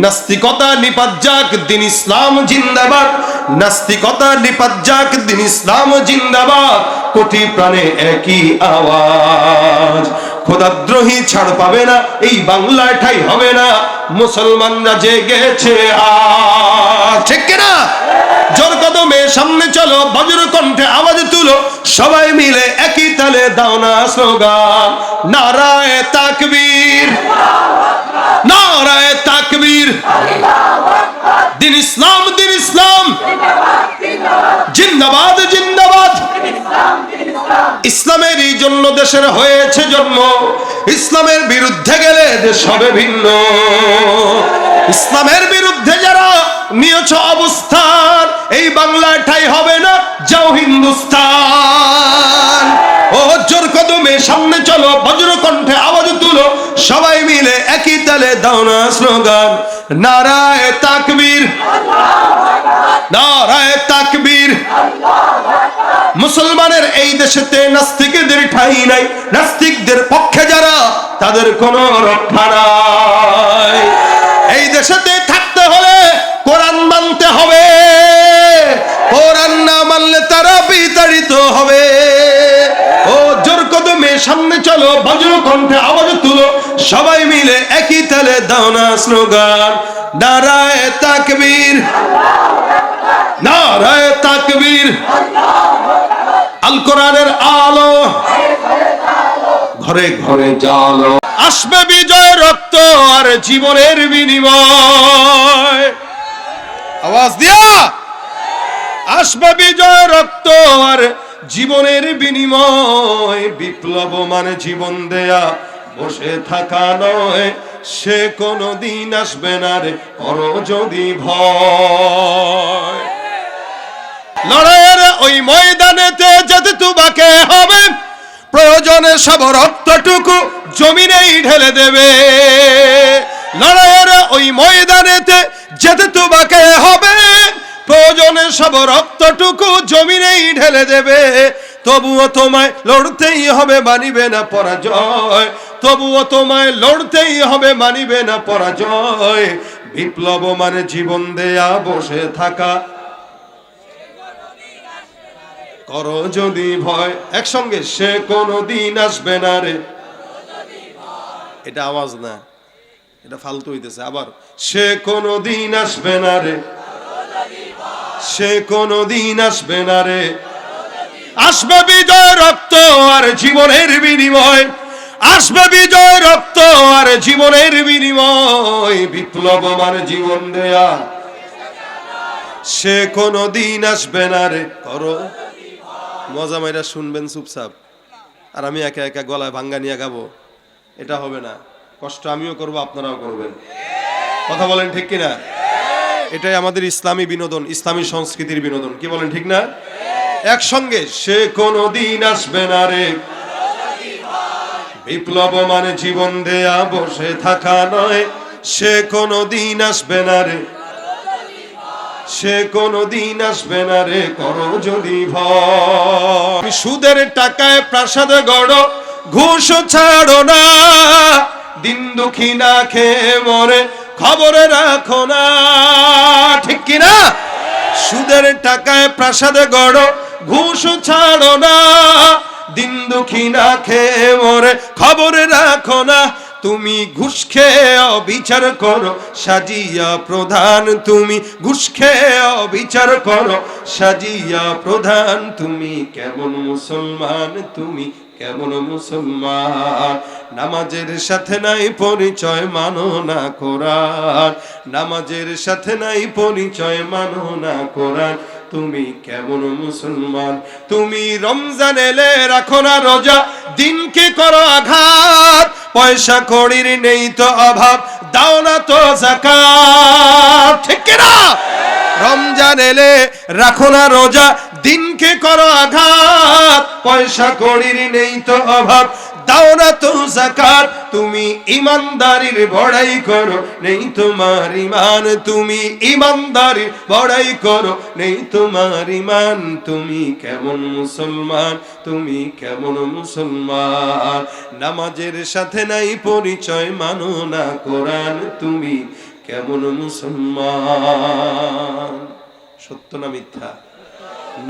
নাস্তিকতা নিপাত যাক, দিন ইসলাম জিন্দাবাদ। নাস্তিকতা নিপাত যাক, দিন ইসলাম জিন্দাবাদ। কোটি প্রাণে একই আওয়াজ। খোদাদ্রোহী ছাড় পাবে না, এই বাংলায় ঠাঁই হবে না। মুসলমানরা জেগেছে আজ, ঠিক কিনা? জোর কদমে সামনে চলো, বজ্র কণ্ঠে আওয়াজ তুলো, সবাই মিলে একই তালে দাও না স্লোগান, নারায়ে তাকবীর, নারায়ে তাকবীর। দিন ইসলাম, দিন ইসলাম জিন্দাবাদ, জিন্দাবাদ। ইসলামেরই জন্য দেশের হয়েছে জন্ম, ইসলামের বিরুদ্ধে গেলে দেশ হবে ভিন্ন। ইসলামের বিরুদ্ধে যারা নিয়েছ অবস্থান, এই বাংলায় ঠাঁই হবে না, যাও হিন্দুস্তান। ও জোর কদমে সামনে চলো, বজ্র কণ্ঠে আওয়াজ তুলো, সবাই মিলে একই তালে দাও না স্লোগান, নারায়ে তাকবীর, নারায়ে তাকবীর। মুসলমানের এই দেশেতে নাস্তিকদের ঠাঁই নাই, নাস্তিকদের পক্ষে যারা তাদের কোনো রক্ষা নাই। এই দেশেতে থাকতে হলে কোরআন মানতে হবে, কোরআন না মানলে তারা বিতাড়িত হবে। ও জোর কদমে সামনে চলো, বজ্র কণ্ঠে আওয়াজ তুলো, সবাই মিলে একই তালে দাও না স্লোগান, নারায়ে তাকবীর, নারায়ে তাকবীর। আল কোরআনের আলো ঘরে ঘরে জালো, আসবে বিজয় রক্ত আর জীবনের বিনিময়। আওয়াজ দিয়া, আসবে বিজয় রক্ত আর জীবনের বিনিময়। বিপ্লব মানে জীবন দেয়া, বসে থাকা নয়, সে কোনদিন আসবে না রে, করো যদি ভয়। লড়াইয়ের ওই ময়দানেতে যেতে তোমাকে হবে, প্রয়োজনে সব রক্তটুকু জমিনেই ঢেলে দেবে। লড়াইয়ের ওই ময়দানেতে যেতে তোমাকে হবে, প্রয়োজনে সব রক্তটুকু জমিনেই ঢেলে দেবে। তবুও তোমায় লড়তেই হবে, মানিবে না পরাজয়। তবুও তোমায় লড়তেই হবে, মানিবে না পরাজয়। বিপ্লব মানে জীবন দেয়া, বসে থাকা, করো যদি ভয়। একসঙ্গে, সে কোনদিন আসবে না রে। এটা আওয়াজ না, এটা ফালতু হইতেছে। আবার, সে কোনদিন আসবে না রে, সে কোনদিন আসবে না রে। আসবে বিজয় রক্ত আর জীবনের বিনিময়, আসবে বিজয় রক্ত আর জীবনের বিনিময়। বিপ্লব মানে জীবন দেয়া, সে কোনদিন আসবে না রে, করো। মজা মাইরা শুনবেন চুপচাপ, আর আমি একা একা গলায় ভাঙ্গা নিয়ে গাবো, এটা হবে না। কষ্ট আমিও করব, আপনারাও করবেন। কথা বলেন ঠিক কিনা? এটাই আমাদের ইসলামী বিনোদন, ইসলামী সংস্কৃতির বিনোদন। কি বলেন ঠিক না? একসঙ্গে, সে কোনদিন আসবে না রে। বিপ্লব মানে জীবন দেয়া, বসে থাকা নয়, সে কোনদিন আসবে না রে, সে কোনদিন আসবে না রে, করো যদি ভয়। সুদের টাকায় প্রাসাদ গড়ো, ঘুষ ছাড়ো না, দিন দুঃখী না খেয়ে মরে খবরে রাখো না, ঠিক কিনা? সুদের টাকায় প্রাসাদ গড়ো, ঘুষ ছাড়ো না, দিন দুঃখী না খেয়ে মরে খবরে রাখো না। তুমি ঘুষ খেয়ে অবিচার করো, সাজিয়া প্রধান। তুমি ঘুষ খেয়ে অবিচার করো, সাজিয়া প্রধান। তুমি কেমন মুসলমান, তুমি কেমন মুসলমান? নামাজের সাথে নাই পরিচয়, মানো না কোরআন। নামাজের সাথে নাই পরিচয়, মানো না কোরআন। তুমি কেমন মুসলমান? তুমি রমজান এলে রাখো না রোজা, দিনকে করো আঘাত। পয়সা কড়ির নেই তো অভাব, দাও না তো যাকাত, ঠিক কিনা? রমজান এলে রাখো না রোজা, দিনকে করো আঘাত। পয়সা কড়ির নেই তো অভাব, দাও না তো যাকাত। তুমি ইমানদারির বড়াই করো, নেই তোমার ইমান। তুমি ইমানদারির বড়াই করো, নেই তোমার ইমান। তুমি কেমন মুসলমান, তুমি কেমন মুসলমান? নামাজের সাথে নাই পরিচয়, মানো না কোরআন। তুমি কেমন মুসলমান। সত্য না মিথ্যা?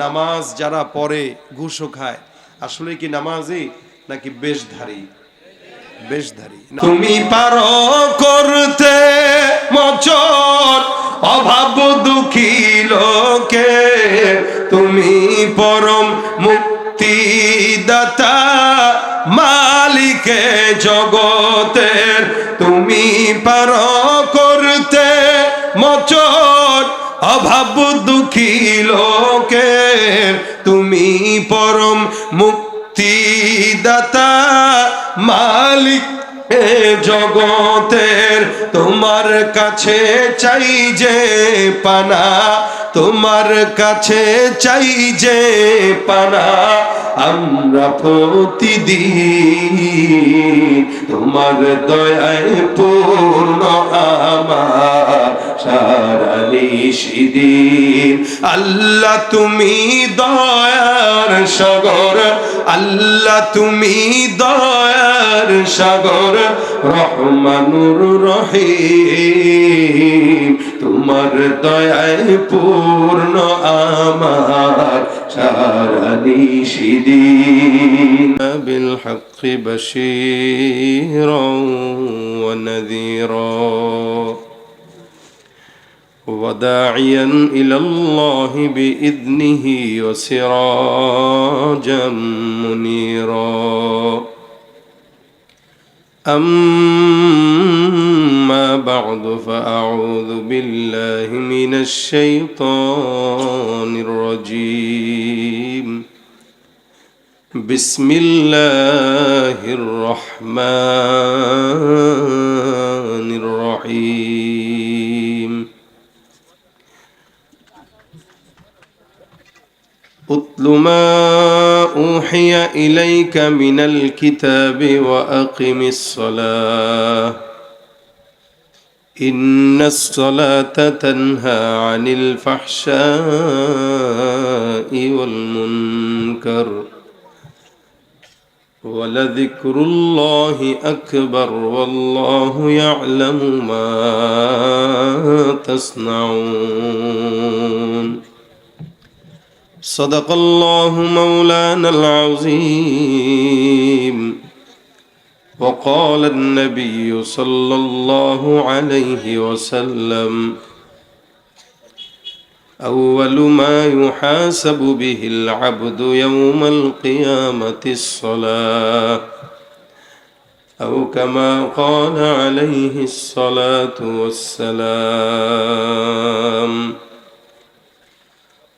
নামাজ যারা পড়ে ঘুষও খায়, আসলে কি নামাজি নাকি বেশধারী? বেশধারী। তুমি পারো করতে মোচন অভাব দুঃখী লোকে, তুমি পরম মুক্তিদাতা মালিকে জগতের, তুমি পারো করতে মোচন অভাব দুঃখী লোকের, তুমি পরম মুক্তিদাতা মালিক এ জগতের। তোমার কাছে চাই যে পানা, তোমার কাছে চাই যে পানা, আমরা প্রতিদিন তোমার দয়ায় পূর্ণ আমার সারা নিশিদিন। আল্লাহ তুমি দয়ার সাগর, আল্লাহ তুমি দয়ার সাগর, রহমানুর রহিম, তোমার দয়ায় পূর্ণ আমার সারা নিশিদিন। বিল হক বশীরা ওয়া নাযীরা وداعيا إلى الله بإذنه وسراجا منيرا. أما بعد فأعوذ بالله من الشيطان الرجيم. بسم الله الرحمن الرحيم. أتل ما أوحي إليك من الكتاب وأقم الصلاة إن الصلاة تنهى عن الفحشاء والمنكر ولذكر الله أكبر والله يعلم ما تصنعون. صدق الله مولانا العظيم. وقال النبي صلى الله عليه وسلم أول ما يحاسب به العبد يوم القيامة الصلاة أو كما قال عليه الصلاة والسلام.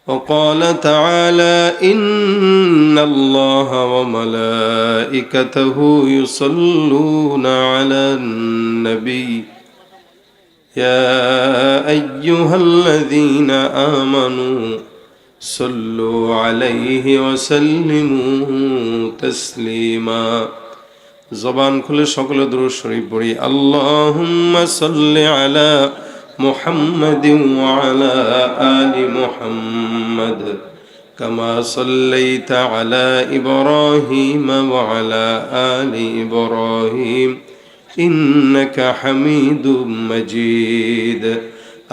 وقال تعالى إن الله وملائكته يصلون على النبي يا أيها الذين آمنوا صلوا عليه وسلموا تسليما. زبان كل شكل درود شريف بري. اللهم صل على محمد وعلى آل محمد كما صليت على إبراهيم وعلى آل إبراهيم إنك حميد مجيد.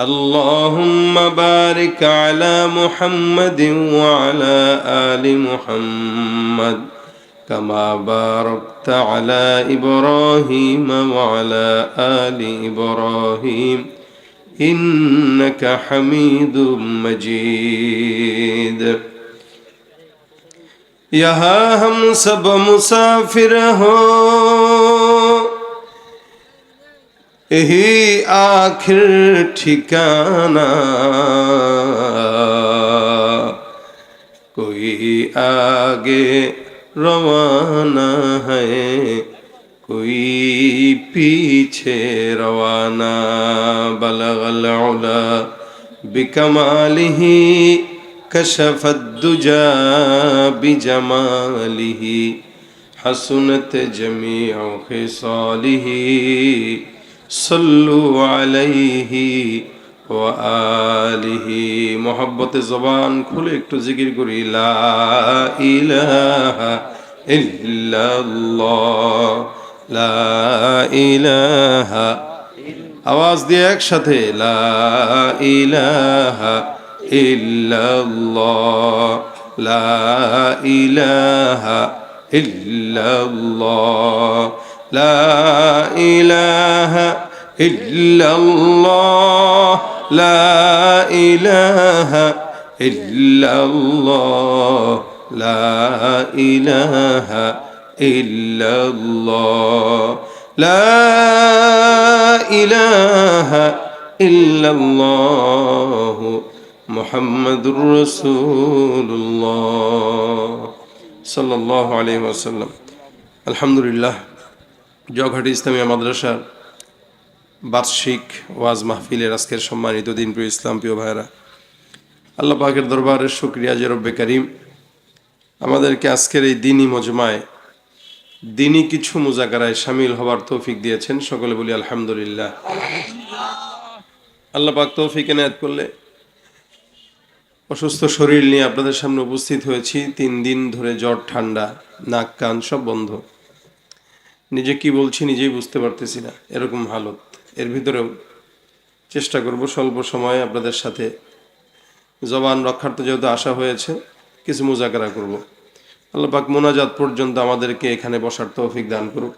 اللهم بارك على محمد وعلى آل محمد كما باركت على إبراهيم وعلى آل إبراهيم إنك حميد مجيد. यहाँ हम सब मुसाफिर हो, यही आखिर ठिकाना, कोई आगे रवाना है कोई पीछे रवाना. बलगल उला बिकमालिही कशफत दुजा बिजमालिही हसनत जमीउ खिसालिही सल्लु अलैहि व आलिही. मोहब्बत ज़बान खुले एक तो जिक्र करी ला इलाहा इल्लल्लाह ला इलाहा আওয়াজ দিয়ে একসাথে লা ইলাহা ইল্লাল্লাহ, লা ইলাহা ইল্লাল্লাহ, লা ইলাহা ইল্লাল্লাহ, লা ইলাহা ইল্লাল্লাহ, লা ইলাহা ইল্লাল্লাহ, লা ইলাহা ইল্লাল্লাহ মুহাম্মাদুর রাসূলুল্লাহ সাল্লাল্লাহু আলাইহি ওয়াসাল্লাম। আলহামদুলিল্লাহ, জগহাটি ইসলামিয়া মাদ্রাসার বার্ষিক ওয়াজ মাহফিলের আজকের সম্মানিত দিনপ্রিয় ইসলাম প্রিয় ভাইরা, আল্লাহ পাকের দরবারে শুকরিয়া যে রব্বে কারীম আমাদেরকে আজকের এই দিনই মজমায় দিনই কিছু মুজাকারায় শামিল হবার তৌফিক দিয়েছেন। সকলে বলি আলহামদুলিল্লাহ। আল্লাহ পাক তৌফিক এনায়েত করলে অসুস্থ শরীর নিয়ে আপনাদের সামনে উপস্থিত হয়েছি। 3 দিন ধরে জ্বর, ঠান্ডা, নাক কান সব বন্ধ, নিজে কি বলছি নিজেই বুঝতে পারতেছি না, এরকম হালত। এর ভিতরেও চেষ্টা করব স্বল্প সময়ে আপনাদের সাথে জবান রক্ষার্থে যেহেতু আসা হয়েছে কিছু মুজাকারা করব। আল্লাহ পাক মোনাজাত পর্যন্ত আমাদেরকে এখানে বসার তৌফিক দান করুক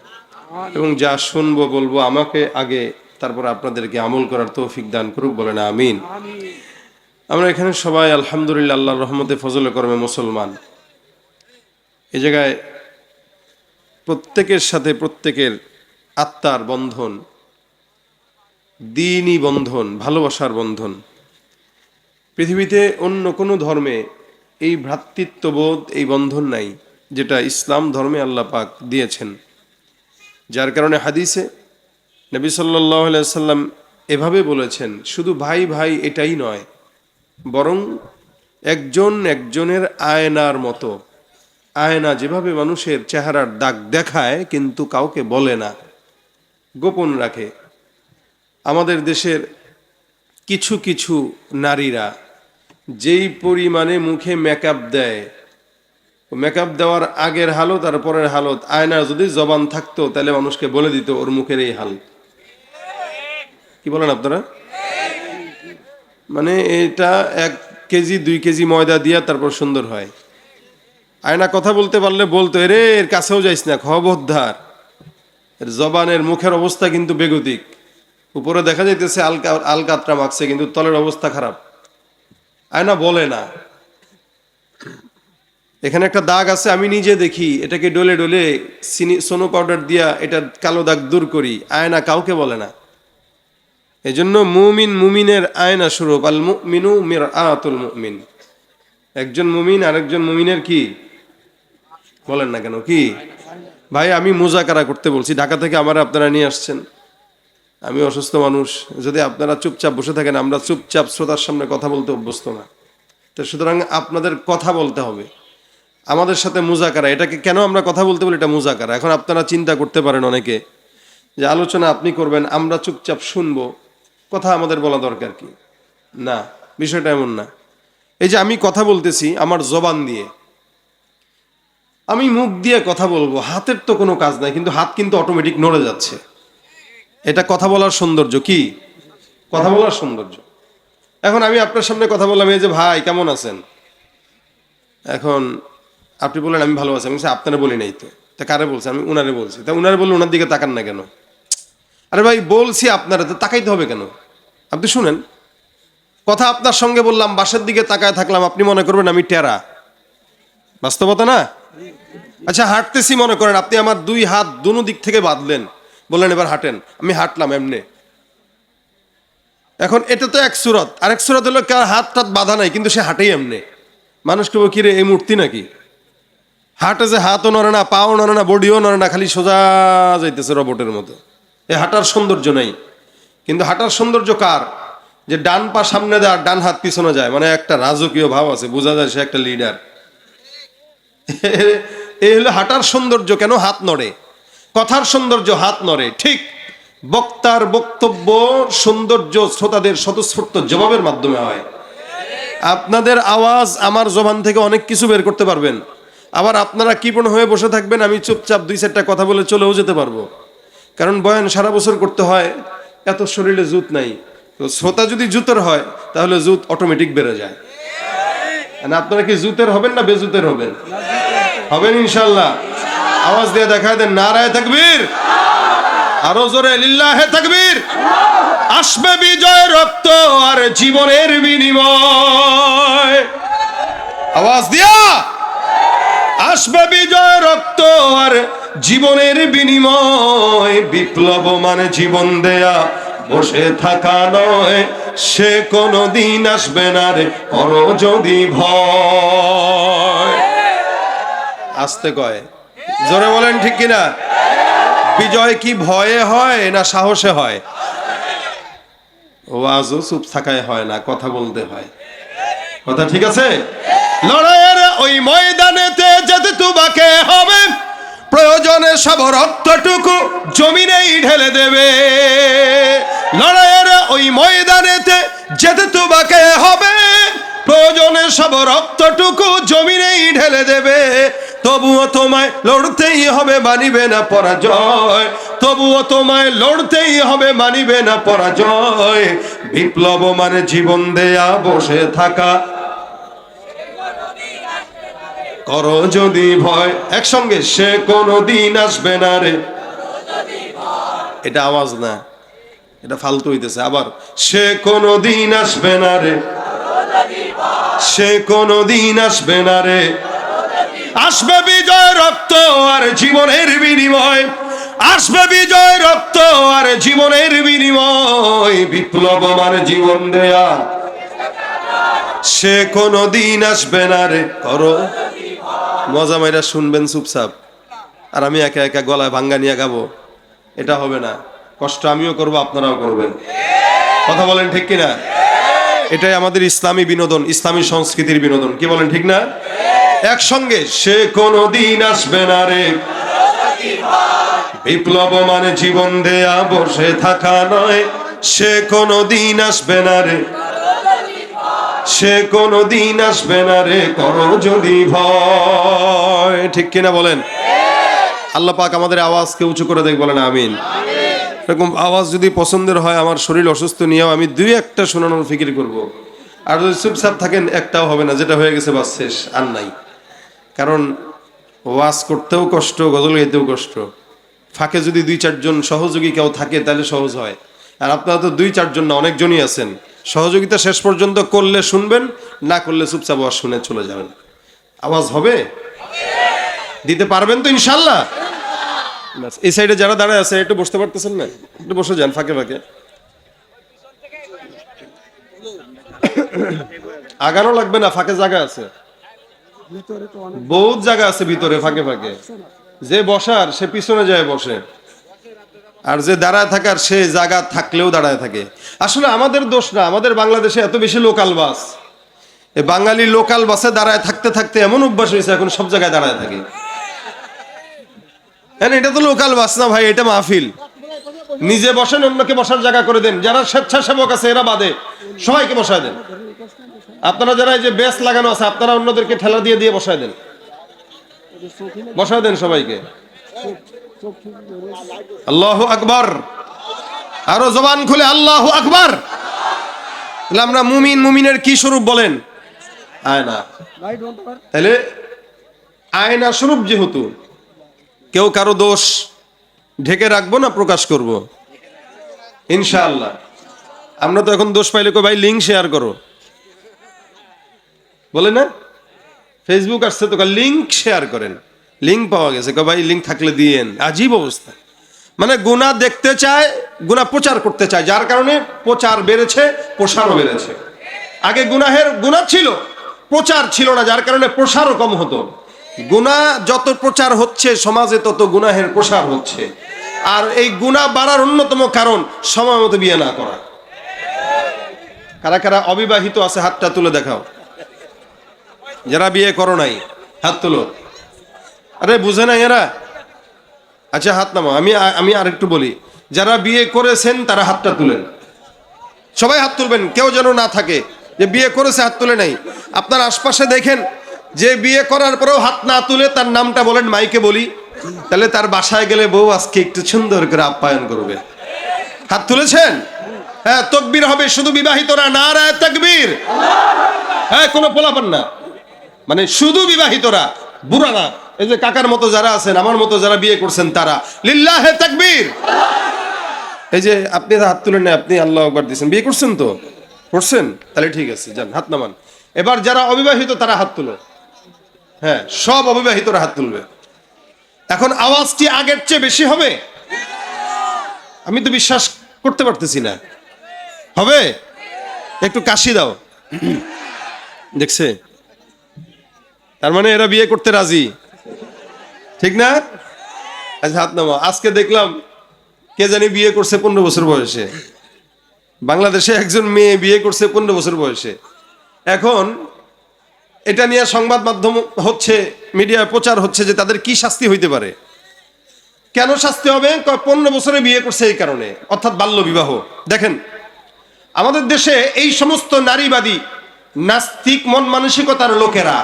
এবং যা শুনবো বলবো আমাকে আগে, তারপর আপনাদেরকে আমল করার তৌফিক দান করুক, বলেন আমিন। আমরা এখানে সবাই আলহামদুলিল্লাহ আল্লাহর রহমতে ফজলে করমে মুসলমান। এই জায়গায় প্রত্যেকের সাথে প্রত্যেকের আত্মার বন্ধন, দ্বীনি বন্ধন, ভালোবাসার বন্ধন। পৃথিবীতে অন্য কোনো ধর্মে এই ভ্রাতৃত্ববোধ, এই বন্ধন নাই যেটা ইসলাম ধর্মে আল্লাহ পাক দিয়েছেন। যার কারণে হাদিসে নবী সাল্লাল্লাহু আলাইহি ওয়াসাল্লাম এভাবে বলেছেন, শুধু ভাই ভাই এটাই নয়, বরং একজন একজনের আয়নার মতো। আয়না যেভাবে মানুষের চেহারার দাগ দেখায় কিন্তু কাউকে বলে না, গোপন রাখে। আমাদের দেশের কিছু কিছু নারীরা যেই পরিমাণে মুখে মেকআপ দেয়, মেকআপ দেওয়ার আগের হালত আর পরের হালত, আয়না যদি জবান থাকতো তাহলে মানুষকে বলে দিত ওর মুখের এই হাল। কি বলেন আপনারা? মানে এটা 1 কেজি 2 কেজি ময়দা দিয়া তারপর সুন্দর হয়। আয়না কথা বলতে পারলে বলতো, এরে এর কাছেও যাইস না, খবরদার। এর জবানের মুখের অবস্থা কিন্তু বেগতিক। উপরে দেখা যাইতেছে আলকাতরা মাখছে কিন্তু তলের অবস্থা খারাপ। আয়না বলে না এখানে একটা দাগ আছে, আমি নিজে দেখি, এটাকে ডলে ডলে সোনো পাউডার দিয়া এটা কালো দাগ দূর করি। আয়না কাউকে বলে না। এজন্য মুমিন মুমিনের আয়না স্বরূপ, আল মুমিনু মিরআতুল মুমিন। একজন মুমিন আরেকজন মুমিনের কি বলেন না কেন কি? ভাই আমি মুজাকারা করতে বলছি, ঢাকা থেকে আমার আপনারা নিয়ে আসছেন, আমি অসুস্থ মানুষ। যদি আপনারা চুপচাপ বসে থাকেন, আমরা চুপচাপ শ্রোতার সামনে কথা বলতে অভ্যস্ত না। তো সুতরাং আপনাদের কথা বলতে হবে আমাদের সাথে মুজাকারা। এটাকে কেন আমরা কথা বলতে বলি? এটা মুজাকারা। এখন আপনারা চিন্তা করতে পারেন অনেকে যে আলোচনা আপনি করবেন, আমরা চুপচাপ শুনবো, কথা আমাদের বলা দরকার কি? না, বিষয়টা এমন না। এই যে আমি কথা বলতেছি আমার জবান দিয়ে, আমি মুখ দিয়ে কথা বলবো, হাতের তো কোনো কাজ নাই, কিন্তু হাত কিন্তু অটোমেটিক নড়ে যাচ্ছে। এটা কথা বলার সৌন্দর্য। কি কথা বলার সৌন্দর্য? এখন আমি আপনার সামনে কথা বললাম, এই যে ভাই কেমন আছেন, এখন আপনি বললেন আমি ভালো আছি। আমি আপনারা বলি নাই তো, তা কারে বলছি? আমি উনারে বলছি। তা উনারে বললে ওনার দিকে তাকান না কেন? আরে ভাই বলছি আপনারা, তো তাকাইতে হবে কেন? আপনি শুনেন, কথা আপনার সঙ্গে বললাম, বাসার দিকে তাকায় থাকলাম, আপনি মনে করবেন আমি টেরা। বাস্তবতা না? আচ্ছা হাঁটতেছি, মনে করেন আপনি আমার 2 হাত দুনো দিক থেকে বাঁধলেন, বললেন এবার হাঁটেন, আমি হাঁটলাম এমনি। এখন এটা তো এক সুরত, আরেক সুরত হলো কার হাত টাত বাঁধা নাই কিন্তু সে হাঁটেই এমনি। মানুষকে বল কিরে এই মূর্তি নাকি? হাঁটে যে হাতও নড়ে না, পাও নড়ে না, বডিও নড়ে না, খালি সোজা যাইতেছে রবটের মতো। এ হাঁটার সৌন্দর্য নাই। কিন্তু হাঁটার সৌন্দর্য কার? যে ডান পা সামনে দেয় আর ডান হাত পিছনে যায়, মানে একটা রাজকীয় ভাব আছে, বোঝা যায় সে একটা লিডার। এই হলো হাঁটার সৌন্দর্য। কেন হাত নড়ে? কথার সৌন্দর্য হাত নড়ে। ঠিক বক্তার বক্তব্য সৌন্দর্য শ্রোতাদের স্বতঃস্ফূর্ত জবাবের মাধ্যমে হয়। আপনাদের আওয়াজ আমার জবান থেকে অনেক কিছু বের করতে পারবেন, আবার আপনারা কৃপণ হয়ে বসে থাকবেন, আমি চুপচাপ 2-4টা কথা বলে চলেও যেতে পারবো। কারণ বয়ান সারা বছর করতে হয়, এত শরীরে জুত নাই, তো শ্রোতা যদি জুতের হয় তাহলে জুত অটোমেটিক বেড়ে যায়। মানে আপনারা কি জুতের হবেন না বেজুতের হবেন? হবেন ইনশাল্লাহ। আওয়াজ দিয়ে দেখা দেন নারায়ে তাকবীর, আরো জোরে লিল্লাহে তাকবীর। আসবে বিজয় রক্ত আর জীবনের বিনিময়, আওয়াজ দিয়া আসবে বিজয় রক্ত আর জীবনের বিনিময়। বিপ্লব মানে জীবন দেয়া, বসে থাকা নয়, সে কোনো দিন আসবে না রে করো যদি ভয়। আসতে কয়, জোরে বলেন ঠিক কিনা? বিজয় কি ভয়ে হয় না সাহসে হয়? ওয়াজও চুপ থাকায় হয় না, কথা বলতে হয়। কথা ঠিক আছে? লড়াইয়ের ওই ময়দানেতে যেতে তোমাকে হবে, প্রয়োজনে সব রক্তটুকু জমিনেই ঢেলে দেবে। লড়াইয়ের ওই ময়দানেতে যেতে তোমাকে হবে, প্রয়োজনে সব রক্তটুকু জমিনেই ঢেলে দেবে। তবুও তোমায় লড়তেই হবে, মানিবে না পরাজয়। তবুও তোমায় লড়তেই হবে, মানিবে না পরাজয়। বিপ্লব মানে জীবন দেয়া, বসে থাকা করো যদি ভয়। একসঙ্গে সে কোনো দিন আসবে না রে। এটা আওয়াজ না, এটা ফালতু হইতেছে। আবার সে কোনো দিন আসবে না রে, সে কোনো দিন আসবে না রে। আসবে বিজয় রক্ত আর জীবনের বিনিময়, আসবে বিজয় রক্ত আর জীবনের বিনিময়। বিপ্লব মানে জীবন দেয়া, সে কোনো দিন আসবে না রে করো। মজা মাইরা শুনবেন চুপচাপ, আর আমি একা একা গলায় ভাঙ্গা নিয়ে গাবো, এটা হবে না। কষ্ট আমিও করবো, আপনারাও করবেন। কথা বলেন ঠিক কিনা? এটাই আমাদের ইসলামী বিনোদন, ইসলামী সংস্কৃতির বিনোদন। কি বলেন ঠিক না? একসঙ্গে সে কোনো দিন আসবে না রে। বিপ্লব মানে জীবন দেয়া, বসে থাকা নয়, সে কোনো দিন আসবে না রে, সে কোনো দিন আসবে না রে করো যদি ভয়। ঠিক কিনা বলেন? আল্লাহ পাক আমাদের আওয়াজকে উঁচু করে দেখ, বলেন আমিন। এরকম আওয়াজ যদি পছন্দের হয়, আমার শরীর অসুস্থ নিয়েও আমি দুই একটা শোনানোর ফিকির করব। আর যদি চুপচাপ থাকেন একটাও হবে না, যেটা হয়ে গেছে বাস শেষ, আর নাই। কারণ ওয়াজ করতেও কষ্ট, গজল গাইতেও কষ্ট। ফাঁকে যদি দুই চারজন সহযোগী কেউ থাকে তাহলে সহজ হয়। আর আপনারা তো দুই চারজন না, অনেকজনই আছেন। সহযোগিতা শেষ পর্যন্ত করলে শুনবেন, না করলে চুপচাপ আওয়াজ শুনে চলে যাবেন। আওয়াজ হবে, দিতে পারবেন তো ইনশাল্লাহ? এই সাইডে যারা দাঁড়ায় আছে একটু বসতে পারতেছেন না? একটু বসে যান ফাঁকে ফাঁকে। আগানো লাগবে না, ফাঁকে জায়গা আছে, বহুত জায়গা আছে ভিতরে ফাঁকে ফাঁকে। যে বসার সে পিছনে যায় বসে, আর যে দাঁড়ায় থাকার সে জায়গা থাকলেও দাঁড়ায় থাকে। আসলে আমাদের দোষ না, আমাদের বাংলাদেশে এত বেশি লোকাল বাস, এই বাঙালি লোকাল বাসে দাঁড়ায় থাকতে থাকতে এমন অভ্যাস হয়েছে এখন সব জায়গায় দাঁড়ায় থাকে। এটা তো লোকাল বাস না ভাই, এটা মাহফিল। নিজে বসেন, অন্যকে বসার জায়গা করে দেন। যারা স্বেচ্ছাসেবক আছে এরা বাদে সবাইকে বসায় দেন। আপনারা যারা এই যে বেস লাগানো আছে, আপনারা অন্যদেরকে ঠেলা দিয়ে দিয়ে বসায় দেন, বসায় দেন সবাইকে। আল্লাহু আকবার, আরো জবান খুলে আল্লাহু আকবার। তাহলে আমরা মুমিন, মুমিনের কি স্বরূপ বলেন? আয়না। তাহলে আয়না স্বরূপ যেহেতু, কেউ কারো দোষ ঢেকে রাখবো না, প্রকাশ করব ইনশাআল্লাহ। আমরা তো এখন দোষ পাইলে কই ভাই লিঙ্ক শেয়ার করো, বলে না? ফেসবুক আসছে তো লিঙ্ক শেয়ার করেন, লিঙ্ক পাওয়া গেছে, কই ভাই লিঙ্ক থাকলে দিয়েন। আজীব অবস্থা। মানে গুনাহ দেখতে চায়, গুনাহ প্রচার করতে চায়, যার কারণে প্রচার বেড়েছে, প্রসারও বেড়েছে। আগে গুনাহ ছিল, প্রচার ছিল না, যার কারণে প্রসারও কম হতো। গুনাহ যত প্রচার হচ্ছে সমাজে, তত গুনাহের প্রসার হচ্ছে। আর এই গুনাহ বাড়ার অন্যতম কারণ সময় মতো বিয়ে না করা। কারা কারা অবিবাহিত আছে হাতটা তুলে দেখাও। যারা বিয়ে করো নাই হাত তুলো। আরে বুঝে নাই এরা? আচ্ছা হাত নামাও। আমি আরেকটু বলি, যারা বিয়ে করেছেন তারা হাতটা তুলেন। সবাই হাত তুলবেন, কেউ যেন না থাকে যে বিয়ে করেছে হাত তুলে নাই। আপনার আশপাশে দেখেন যে বিয়ে করার পরেও হাত না তুলে, তার নামটা বলেন, মাইকে বলি, তাহলে তার বাসায় গেলে বউ আজকে একটু সুন্দর করে আপ্যায়ন করবে। হাত তুলেছেন? হ্যাঁ, তাকবীর হবে শুধু বিবাহিতরা, নারায়ে তাকবীর। হ্যাঁ, কোনো পোলাপান না, মানে শুধু বিবাহিতরা, বুড়া না। এই যে কাকার মতো যারা আছেন, আমার মতো যারা বিয়ে করছেন তারা, লিল্লাহে তাকবীর। এই যে আপনি হাত তুলেন না, আপনি আল্লাহু আকবার দিয়েছেন, বিয়ে করছেন তো? করছেন? তাহলে ঠিক আছে, যান হাত নামান। এবার যারা অবিবাহিত তারা হাত তুলো। হ্যাঁ, সব অবিবাহিতরা হাত তুলবে। এখন আওয়াজটি আগের চেয়ে বেশি হবে? আমি তো বিশ্বাস করতে পারতেছি না। হবে? একটু কাশি দাও। দেখছে? তার মানে এরা বিয়ে করতে রাজি, ঠিক না? আচ্ছা, হাত নামা। আজকে দেখলাম কে জানি বিয়ে করছে 15 বছর বয়সে। বাংলাদেশে একজন মেয়ে বিয়ে করছে 15 বছর বয়সে। এখন এটা নিয়ে সংবাদ মাধ্যম হচ্ছে, মিডিয়ায় প্রচার হচ্ছে যে তাদের কি শাস্তি হইতে পারে। কেন শাস্তি হবে? 15 বছরে বিয়ে করছে এই কারণে, অর্থাৎ বাল্য বিবাহ। দেখেন, আমাদের দেশে এই সমস্ত নারীবাদী নাস্তিক মন মানসিকতার লোকেরা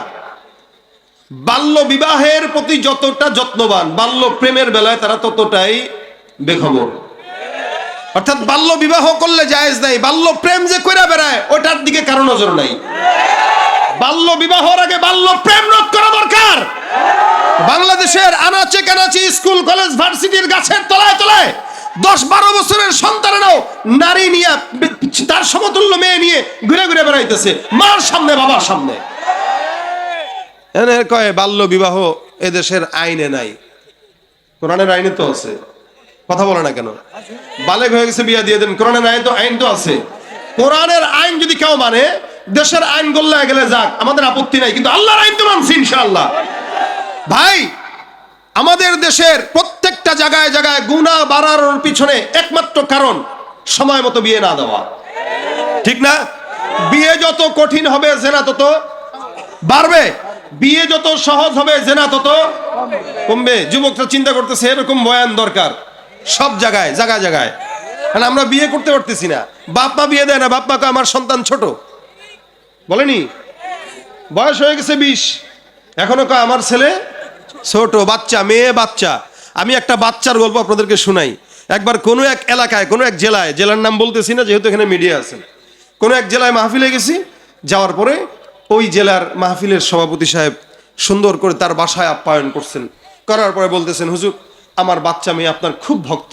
বাল্য বিবাহের প্রতি যতটা যত্নবান, বাল্য প্রেমের বেলায় তারা ততটাই বেখবর। অর্থাৎ বাল্য বিবাহ করলে জায়েজ নাই, বাল্য প্রেম যে কইরা বেড়ায় ওটার দিকে কারো নজর নাই। বাল্য বিবাহর আগে বাল্য প্রেম রোধ করা দরকার। বাংলাদেশের আনাচে কানাচে, স্কুল কলেজ ভার্সিটির গাছের তলায় তলায় 10-12 বছরের সন্তানেরাও নারী নিয়ে, তার সমতুল্য মেয়ে নিয়ে ঘুরে ঘুরে বেড়াইতেছে, মার সামনে, বাবার সামনে। এনে কয় বাল্য বিবাহ এদেশের আইনে নাই। কোরআনের আইনে তো আছে, কথা বলে না কেন? বালেগ হয়ে গেছে বিয়া দিয়ে দেন, কোরআনের আইন তো আছে। কোরআনের আইন যদি কেউ মানে, দেশের আইন গোল্লায় গেলে যাক, আমাদের আপত্তি নাই, কিন্তু আল্লাহর আইন তো মানছি ইনশাআল্লাহ। ভাই, আমাদের দেশের প্রত্যেকটা জায়গায় জায়গায় গুনাহ বাড়ার পিছনে একমাত্র কারণ সময় মতো বিয়ে না দেওয়া, ঠিক না? বিয়ে যত কঠিন হবে জেনা তত বাড়বে, বিয়ে যত সহজ হবে জেনা তত কমবে। যুবকরা চিন্তা করতেছে এরকম বয়ান দরকার সব জায়গায় জায়গায় জায়গায়। কারণ আমরা বিয়ে করতে পারতেছি না, বাপ মা বিয়ে দেয় না, বাপ মা কয় আমার সন্তান ছোট, বলেনি বয়স হয়ে গেছে 20, এখনো কয় আমার ছেলে ছোট, বাচ্চা, মেয়ে বাচ্চা। আমি একটা বাচ্চার গল্প আপনাদেরকে শোনাই। একবার কোনো এক এলাকায়, কোনো এক জেলায়, জেলার নাম বলতেছি না যেহেতু এখানে মিডিয়া আছে, কোনো এক জেলায় মাহফিলে গেছি। যাওয়ার পরে ওই জেলার মাহফিলের সভাপতি সাহেব সুন্দর করে তার বাসায় আপ্যায়ন করছেন। করার পরে বলতেছেন, হুজুর আমার বাচ্চা মেয়ে আপনার খুব ভক্ত।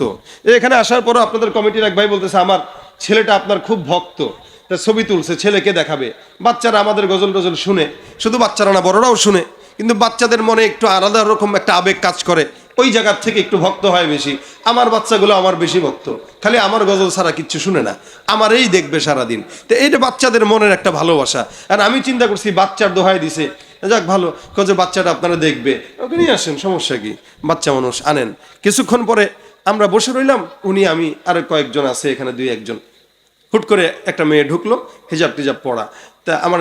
এখানে আসার পরও আপনাদের কমিটির এক ভাই বলতেছে আমার ছেলেটা আপনার খুব ভক্ত, তা ছবি তুলছে, ছেলেকে দেখাবে। বাচ্চারা আমাদের গজল টজল শুনে, শুধু বাচ্চারা না বড়রাও শুনে, কিন্তু বাচ্চাদের মনে একটু আলাদা রকম একটা আবেগ কাজ করে, ওই জায়গার থেকে একটু ভক্ত হয় বেশি। আমার বাচ্চাগুলো আমার বেশি ভক্ত, খালি আমার গজল ছাড়া কিচ্ছু শুনে না, আমার এই দেখবে সারাদিন। তো এইটা বাচ্চাদের মনের একটা ভালোবাসা। আর আমি চিন্তা করছি বাচ্চার দোহাই দিছে, যাক ভালো যে বাচ্চাটা আপনারা দেখবে, ওকে নিয়ে আসেন, সমস্যা কি, বাচ্চা মানুষ আনেন। কিছুক্ষণ পরে আমরা বসে রইলাম, উনি আমি আর কয়েকজন আছে এখানে, 2-1 জন। হুট করে একটা মেয়ে ঢুকলো, হিজাব টিজাব পড়া। তা আমার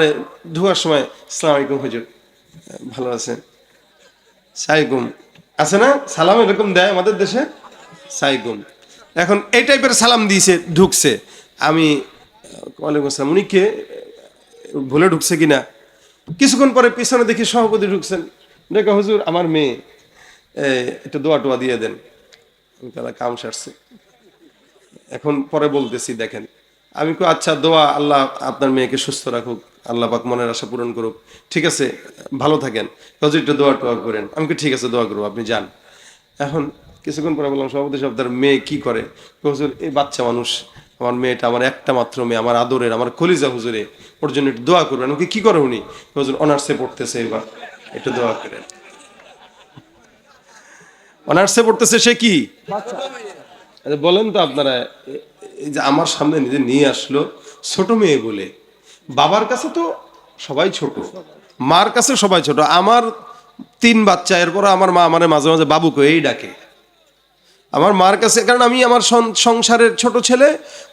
ঢুকার সময় আসসালামু আলাইকুম হুজুর, ভালো আছেন? সাইকুম আছে না, সালাম এরকম দেয় আমাদের দেশে, সাইকুম। এখন এই টাইপের সালাম দিয়েছে, ঢুকছে। আমি ওয়ালাইকুম আসসালাম, উনি কে, ভুলে ঢুকছে কিনা। কিছুক্ষণ পরে পিছনে দেখি সভাপতি ঢুকছেন, দেখো হুজুর আমার মেয়ে, একটু দোয়া টোয়া দিয়ে দেন। তারা কাম সারছে। এখন পরে বলতেছি, দেখেন আমি কো আচ্ছা দোয়া, আল্লাহ আপনার মেয়েকে সুস্থ রাখুক, আল্লাহ পাক মনের আশা পূরণ করুক, ঠিক আছে ভালো থাকেন, হুজুর একটু দোয়া টোয়া করেন। আমি কি ঠিক আছে দোয়া করবো, আপনি যান। এখন কিছুক্ষণ পরে বললাম, সভাপতি সাহেব তার মেয়ে কি করে? হুজুর এই বাচ্চা মানুষ, আমার মেয়েটা আমার একটা মাত্র মেয়ে, আমার আদরের, আমার কলিজা, হুজুরে ওর জন্য একটু দোয়া করবেন। ওকে কি করে উনি? হুজুর অনার্সে পড়তেছে, এবার একটু দোয়া করেন। অনার্সে পড়তেছে, সে কি বলেন তো আপনারা? এই যে আমার সামনে নিজে নিয়ে আসলো ছোট মেয়ে বলে, বাবার কাছে তো সবাই ছোট, মার কাছে সবাই ছোট। আমার 3 বাচ্চা, এরপর আমার মা আমারে মাঝে মাঝে বাবু কই ডাকে আমার মার কাছে, কারণ আমি আমার সংসারের ছোট ছেলে।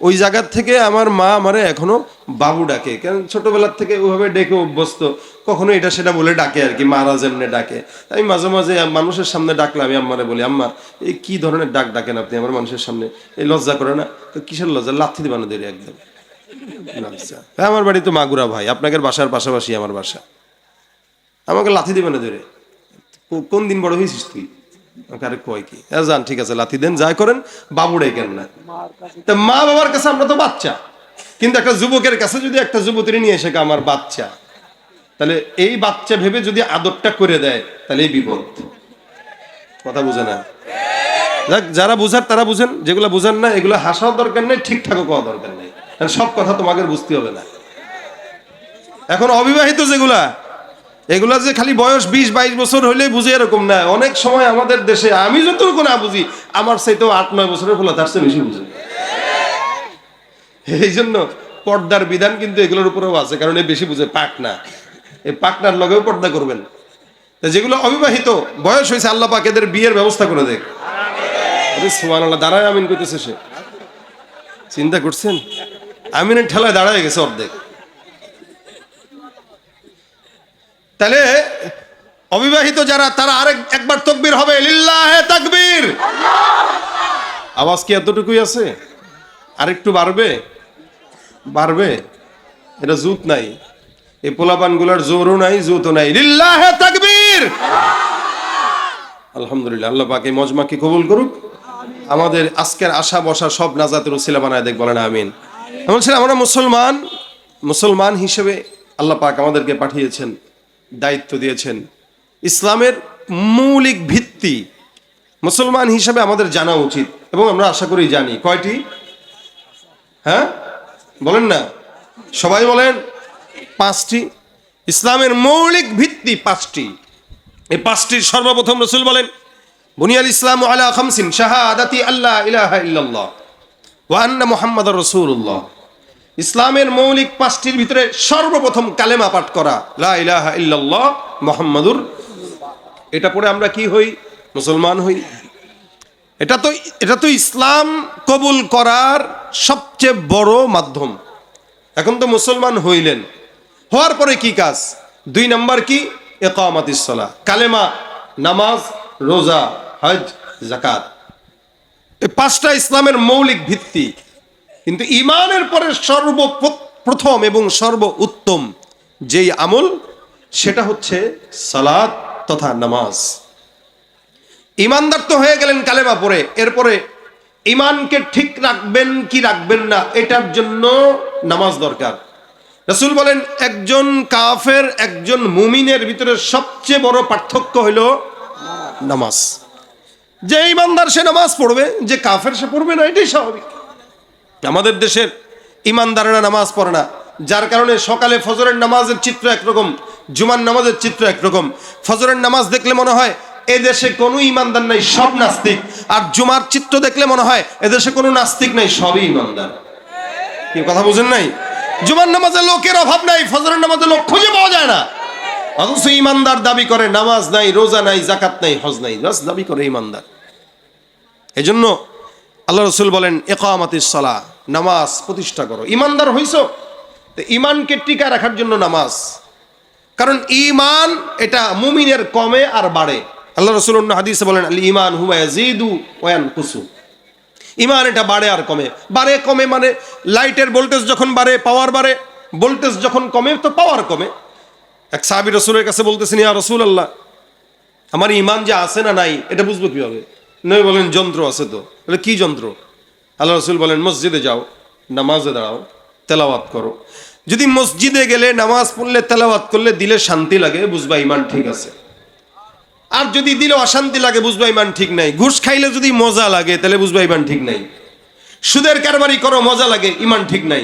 ওই জায়গার থেকে আমার মা আমারে এখনো বাবু ডাকে, কারণ ছোটবেলার থেকে ওইভাবে ডেকে অভ্যস্ত, কখনো এটা সেটা বলে ডাকে আর কি, মারা যেমনে ডাকে। আমি মাঝে মাঝে মানুষের সামনে ডাকলে আমি আম্মারে বলি, আম্মা এই কি ধরনের ডাক ডাকেন আপনি আমার মানুষের সামনে, এই লজ্জা করে না? তো কিসের লজ্জা, লাথি দিবানো দেরি একদম। আমার বাড়ি তো মাগুরা ভাই, আপনাদের বাসার পাশাপাশি আমার বাসা, আমাকে লাথি দিবানো দেরে। কোন দিন বড় হয়েছিস তুই? আরে কয় কি যান, ঠিক আছে লাথি দেন, যাই করেন, বাবু ডেকেন না। তা মা বাবার কাছে আমরা তো বাচ্চা, কিন্তু একটা যুবকের কাছে যদি একটা যুবতী নিয়ে এসে আমার বাচ্চা, তাহলে এই বাচ্চা ভেবে যদি আদরটা করে দেয় তাহলে এই বিপদ। কথা বুঝে না? যারা বুঝার তারা বুঝেন, যেগুলো বুঝেন না এগুলো হাসাও দরকার নেই, ঠিকঠাকও কোয়া দরকার নেই, সব কথা তোমাকে বুঝতে হবে না। এখন অবিবাহিত যেগুলা, এগুলা যে খালি বয়স 20-22 বছর হইলেই বুঝে এরকম না। অনেক সময় আমাদের দেশে আমি যতটুকু না বুঝি, আমার চাইতেও 8-9 বছরের ফলে তার চেয়ে বেশি বুঝে। এই জন্য পর্দার বিধান কিন্তু এগুলোর উপরেও আছে, কারণ এ বেশি বুঝে, পাক না, এই পাকনার লগেও পর্দা করবেন। যেগুলো অবিবাহিত বয়স হয়েছে, আল্লাহ পাক এদের বিয়ের ব্যবস্থা করে দেখ। সুবহানাল্লাহ, দাঁড়ায় আমিন কইতেছে সে, চিন্তা করছেন? আমিনের ঠেলায় দাঁড়ায় গেছে অর্ধেক। তাহলে অবিবাহিত যারা, তারা একবার তাকবীর হবে, লিল্লাহে তাকবীর। আওয়াজ কি এতটুকুই আছে? আরেকটু বাড়বে, বাড়বে। এটা জুত নাই, এই পোলাপান গুলার জোরও নাই, জুতও নাই। লিল্লাহে তাকবীর। আলহামদুলিল্লাহ, আল্লাহ পাক এই মজমাকে কবুল করুক, আমাদের আজকের আশা বসা সব নাজাতের উসিলা বানায় দেখ, বলেন আমিন। এমন ছিল আমরা মুসলমান হিসেবে আল্লাহ পাক আমাদেরকে পাঠিয়েছেন, দায়িত্ব দিয়েছেন। ইসলামের মৌলিক ভিত্তি মুসলমান হিসেবে আমাদের জানা উচিত, এবং আমরা আশা করি জানি। কয়টি? হ্যাঁ বলেন না, সবাই বলেন। 5টি। ইসলামের মৌলিক ভিত্তি 5টি। এই 5টির সর্বপ্রথম রাসূল বলেন, বুনিয়াল ইসলামু আলা খামসিন, শাহাদাতি আল্লা ইলাহা ইল্লাল্লাহ ওয়া আন্না মুহাম্মাদুর রাসূলুল্লাহ। ইসলামের মৌলিক 5টির ভিতরে সর্বপ্রথম কালেমা পাঠ করা, লা ইলাহা ইল্লাল্লাহ মুহাম্মাদুর। এটা পড়ে আমরা কি হই? মুসলমান হই। এটা তো ইসলাম কবুল করার সবচেয়ে বড় মাধ্যম। এখন তো মুসলমান হইলেন, হওয়ার পরে কি কাজ? 2 নাম্বার কি? ইকামাতিস সালাহ, কালেমা, নামাজ, রোজা, হজ, যাকাত। এই 5টা ইসলামের মৌলিক ভিত্তি। কিন্তু ঈমানের পরে সর্বপ্রথম এবং সর্বোত্তম যেই আমল, সেটা হচ্ছে সালাত তথা নামাজ। ঈমানদার তো হয়ে গেলেন কালেমা পড়ে, এরপরে ঈমানকে ঠিক রাখবেন কি রাখবেন না, এটার জন্য নামাজ দরকার। রাসূল বলেন, একজন কাফের একজন মুমিনের ভিতরে সবচেয়ে বড় পার্থক্য হলো নামাজ। যে ঈমানদার সে নামাজ পড়বে, যে কাফের সে পড়বে না, এটাই স্বাভাবিক। আমাদের দেশের ঈমানদারেরা নামাজ পড়ে না, যার কারণে সকালে ফজরের নামাজের চিত্র একরকম, জুমার নামাজের চিত্র একরকম। ফজরের নামাজ দেখলে মনে হয় এদেশে কোনো ঈমানদার নাই, সব নাস্তিক। আর জুমার চিত্র দেখলে মনে হয় এদেশে কোনো নাস্তিক নাই, সবই ঈমানদার। কি কথা বুঝেন নাই? জুমার নামাজে লোকের অভাব নাই, ফজরের নামাজে লোক খুঁজে পাওয়া যায় না, অথচ ঈমানদার দাবি করে নামাজ নাই, রোজা নাই, যাকাত নাই, হজ নাই, বাস দাবি করে ঈমানদার। এজন্য আল্লাহ রাসূল বলেন, ইকামাতিস সালাহ, নামাজ প্রতিষ্ঠা করো। ঈমানদার হইছো, তো ঈমানকে টিকা রাখার জন্য নামাজ। কারণ ঈমান এটা মুমিনের কমে আর বাড়ে। আল্লাহ রাসূল অন্য হাদিসে বলেন, আল ঈমান হুয়া ইয়াজিদু ওয়া ইয়ানকুসু। ঈমান এটা বাড়ে আর কমে। বাড়ে কমে মানে লাইটের ভোল্টেজ যখন বাড়ে পাওয়ার বাড়ে, ভোল্টেজ যখন কমে তো পাওয়ার কমে। এক সাহাবী রাসূলের কাছে বলতেছেন, ইয়া রাসূলুল্লাহ, আমার ঈমান যে আছে না নাই এটা বুঝবো কিভাবে? নবী বলেন, যন্ত্র আছে তো। বলে, কি যন্ত্র? আল্লাহ রাসূল বলেন, মসজিদে যাও, নামাজে দাঁড়াও, তেলাওয়াত করো। যদি মসজিদে গেলে নামাজ পড়লে তেলাওয়াত করলে দিলে শান্তি লাগে, বুঝবা ঈমান ঠিক আছে। আর যদি দিলে অশান্তি লাগে, বুঝবা ঈমান ঠিক নাই। ঘুষ খাইলে যদি মজা লাগে, তাহলে বুঝবা ঈমান ঠিক নাই। সুদের কারবারি করো, মজা লাগে, ঈমান ঠিক নাই।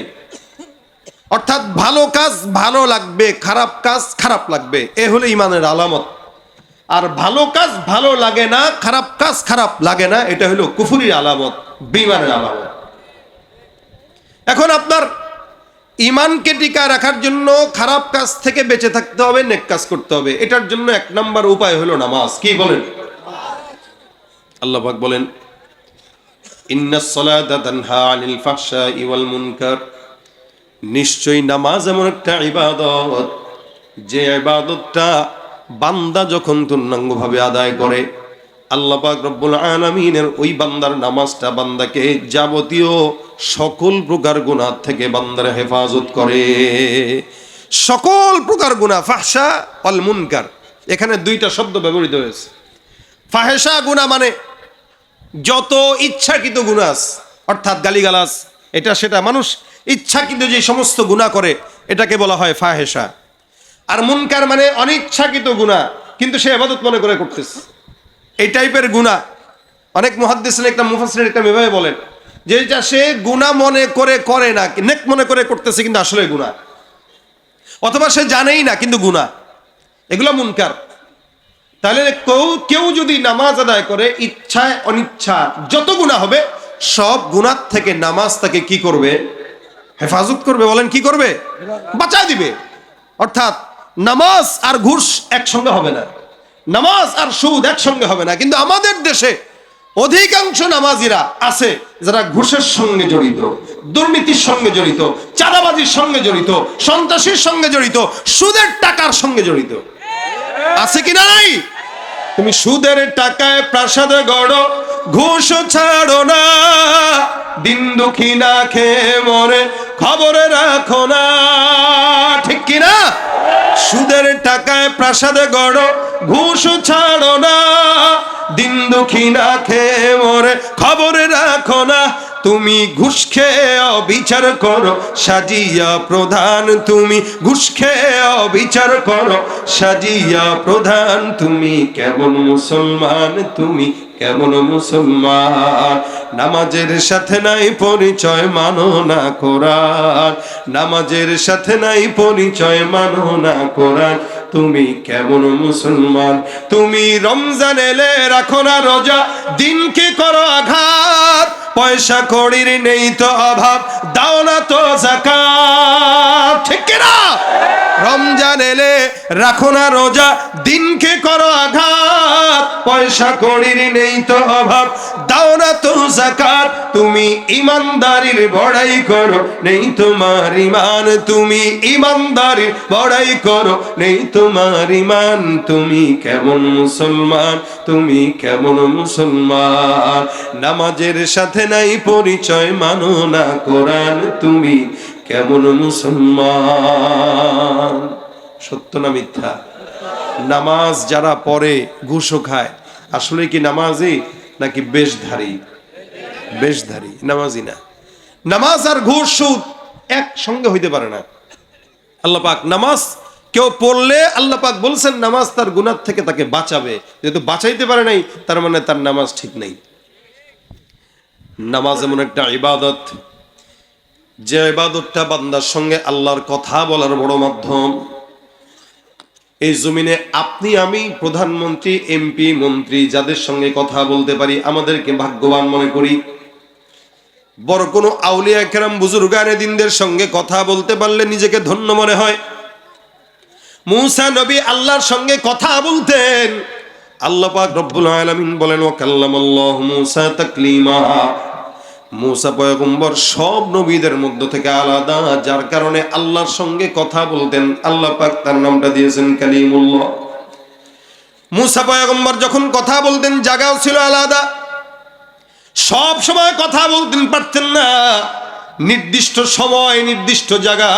অর্থাৎ ভালো কাজ ভালো লাগবে, খারাপ কাজ খারাপ লাগবে, এ হলো ঈমানের আলামত। আর ভালো কাজ ভালো লাগে না, খারাপ কাজ খারাপ লাগে না, এটা হলো কুফরির আলামত, বেঈমানের আলামত। এখন আপনার ঈমানকে টিকায় রাখার জন্য খারাপ কাজ থেকে বেঁচে থাকতে হবে, নেক কাজ করতে হবে। এটার জন্য 1 নাম্বার উপায় হলো নামাজ। কি বলেন? আল্লাহ পাক বলেন, ইন্নাস সালাতা তানহা আনিল ফাহশাই ওয়াল মুনকার। নিশ্চয়ই নামাজ এমন একটা ইবাদত, যে ইবাদতটা বান্দা যখন পূর্ণাঙ্গভাবে আদায় করে, আল্লাহ পাক রব্বুল আলামিনের ওই বান্দার নামাজটা বান্দাকে যাবতীয় সকল প্রকার গুনাহ থেকে বান্দার হেফাজত করে। সকল প্রকার গুনাহ, ফাহশা ওয়াল মুনকার, এখানে 2টা শব্দ ব্যবহৃত হয়েছে। ফাহেসা গুনাহ মানে যত ইচ্ছাকৃত গুনাহ, অর্থাৎ গালিগালাজ, এটা সেটা মানুষ ইচ্ছাকৃত যে সমস্ত গুনাহ করে এটাকে বলা হয় ফাহেসা। আর মুনকার মানে অনিচ্ছাকৃত গুনাহ, কিন্তু সে ইবাদত মনে করে করতেছে, এই টাইপের গুনাহ। অনেক মুহাদ্দিসিন একটা মুফাসসিরিন একটা এভাবে বলেন যে এটা সে গুনাহ মনে করে করে না, নেক মনে করে করতেছে কিন্তু আসলে গুনাহ, অথবা সে জানেই না কিন্তু গুনাহ, এগুলো মুনকার। তাহলে কেউ যদি নামাজ আদায় করে ইচ্ছায় অনিচ্ছা যত গুনাহ হবে সব গুনাহ থেকে নামাজ তাকে কি করবে? হেফাজত করবে। বলেন কি করবে? বাঁচায় দিবে। অর্থাৎ নামাজ আর ঘুষ একসঙ্গে হবে না, নামাজ আর সুদ একসঙ্গে হবে না। কিন্তু আমাদের দেশে অধিকাংশ নামাজিরা আছে যারা ঘুষের সঙ্গে জড়িত, দুর্নীতির সঙ্গে জড়িত, চাঁদাবাজির সঙ্গে জড়িত, সন্ত্রাসীর সঙ্গে জড়িত, সুদের টাকার সঙ্গে জড়িত। আছে কিনা নাই? তুমি সুদের টাকায় প্রাসাদ গড়ো, ঘুষ ছাড়ো না, দিন দুঃখী না খেয়ে মরে খবরে রাখো না, ঠিক কিনা? সুদের টাকায় প্রাসাদ গড়ো, ঘুষ ছাড়ো না, দিন দুঃখী না খেয়ে মরে খবরে রাখো না। তুমি ঘুষ খেয়ে অবিচার করো সাজিয়া প্রধান, তুমি ঘুষ খেয়ে অবিচার করো সাজিয়া প্রধান। তুমি কেমন মুসলমান, তুমি কেমন মুসলমান? নামাজের সাথে নাই পরিচয়, মানো না কোরআন, নামাজের সাথে নাই পরিচয়, মানো না কোরআন। তুমি কেমন মুসলমান? তুমি রমজান এলে রাখো না রোজা, দিনকে করো আঘাত, পয়সা কড়ির নেই তো অভাব, দাও না তো যাকাত, ঠিক কিনা? রমজান এলে রাখো না রোজা, দিনকে করো আঘাত, পয়সা কড়ির নেই তো অভাব, দাও না তো যাকাত। তুমি ইমানদারির বড়াই করো, নেই তোমার ইমান, তুমি ইমানদারির বড়াই করো, নেই তোমার ইমান। তুমি কেমন মুসলমান, তুমি কেমন মুসলমান? নামাজের সাথে নাই পরিচয়, মানো না কোরআন, তুমি কেমন মুসলমান? সত্য না মিথ্যা? নামাজ যারা পড়ে ঘুষও খায়, আসলে কি নামাজি নাকি বেশধারী? বেশধারী, নামাজি না। নামাজ আর ঘুষ সুদ একসঙ্গে হইতে পারে না। আল্লাহ পাক নামাজ কেউ পড়লে আল্লাহ পাক বলছেন নামাজ তার গুনাহ থেকে তাকে বাঁচাবে, যেহেতু বাঁচাইতে পারে নাই তার মানে তার নামাজ ঠিক নেই। নামাজ এমন একটা ইবাদত, যে ইবাদতটা বান্দার সঙ্গে আল্লাহর কথা বলার বড় মাধ্যম। এই জমিনে আপনি আমি, প্রধানমন্ত্রী, এমপি, মন্ত্রী যাদের সঙ্গে কথা বলতে পারি আমাদেরকে ভাগ্যবান মনে করি। বড় কোনো আউলিয়া কেরাম বুজুর্গানে দিনদের সঙ্গে কথা বলতে পারলে নিজেকে ধন্য মনে হয়। মূসা নবী আল্লাহর সঙ্গে কথা বলতেন, আল্লাহ পাক রব্বুল আলামিন বলেন ওয়া কাল্লামাল্লাহু মূসা তাকলিমা। মূসা পয়গম্বর সব নবীদের মধ্য থেকে আলাদা, যার কারণে আল্লাহর সঙ্গে কথা বলতেন। আল্লাহ পাক তার নামটা দিয়েছেন কালিমুল্লাহ। মূসা পয়গম্বর যখন কথা বলতেন জায়গাও ছিল আলাদা, সব সময় কথা বলতেন পারতেন না, নির্দিষ্ট সময় নির্দিষ্ট জায়গা।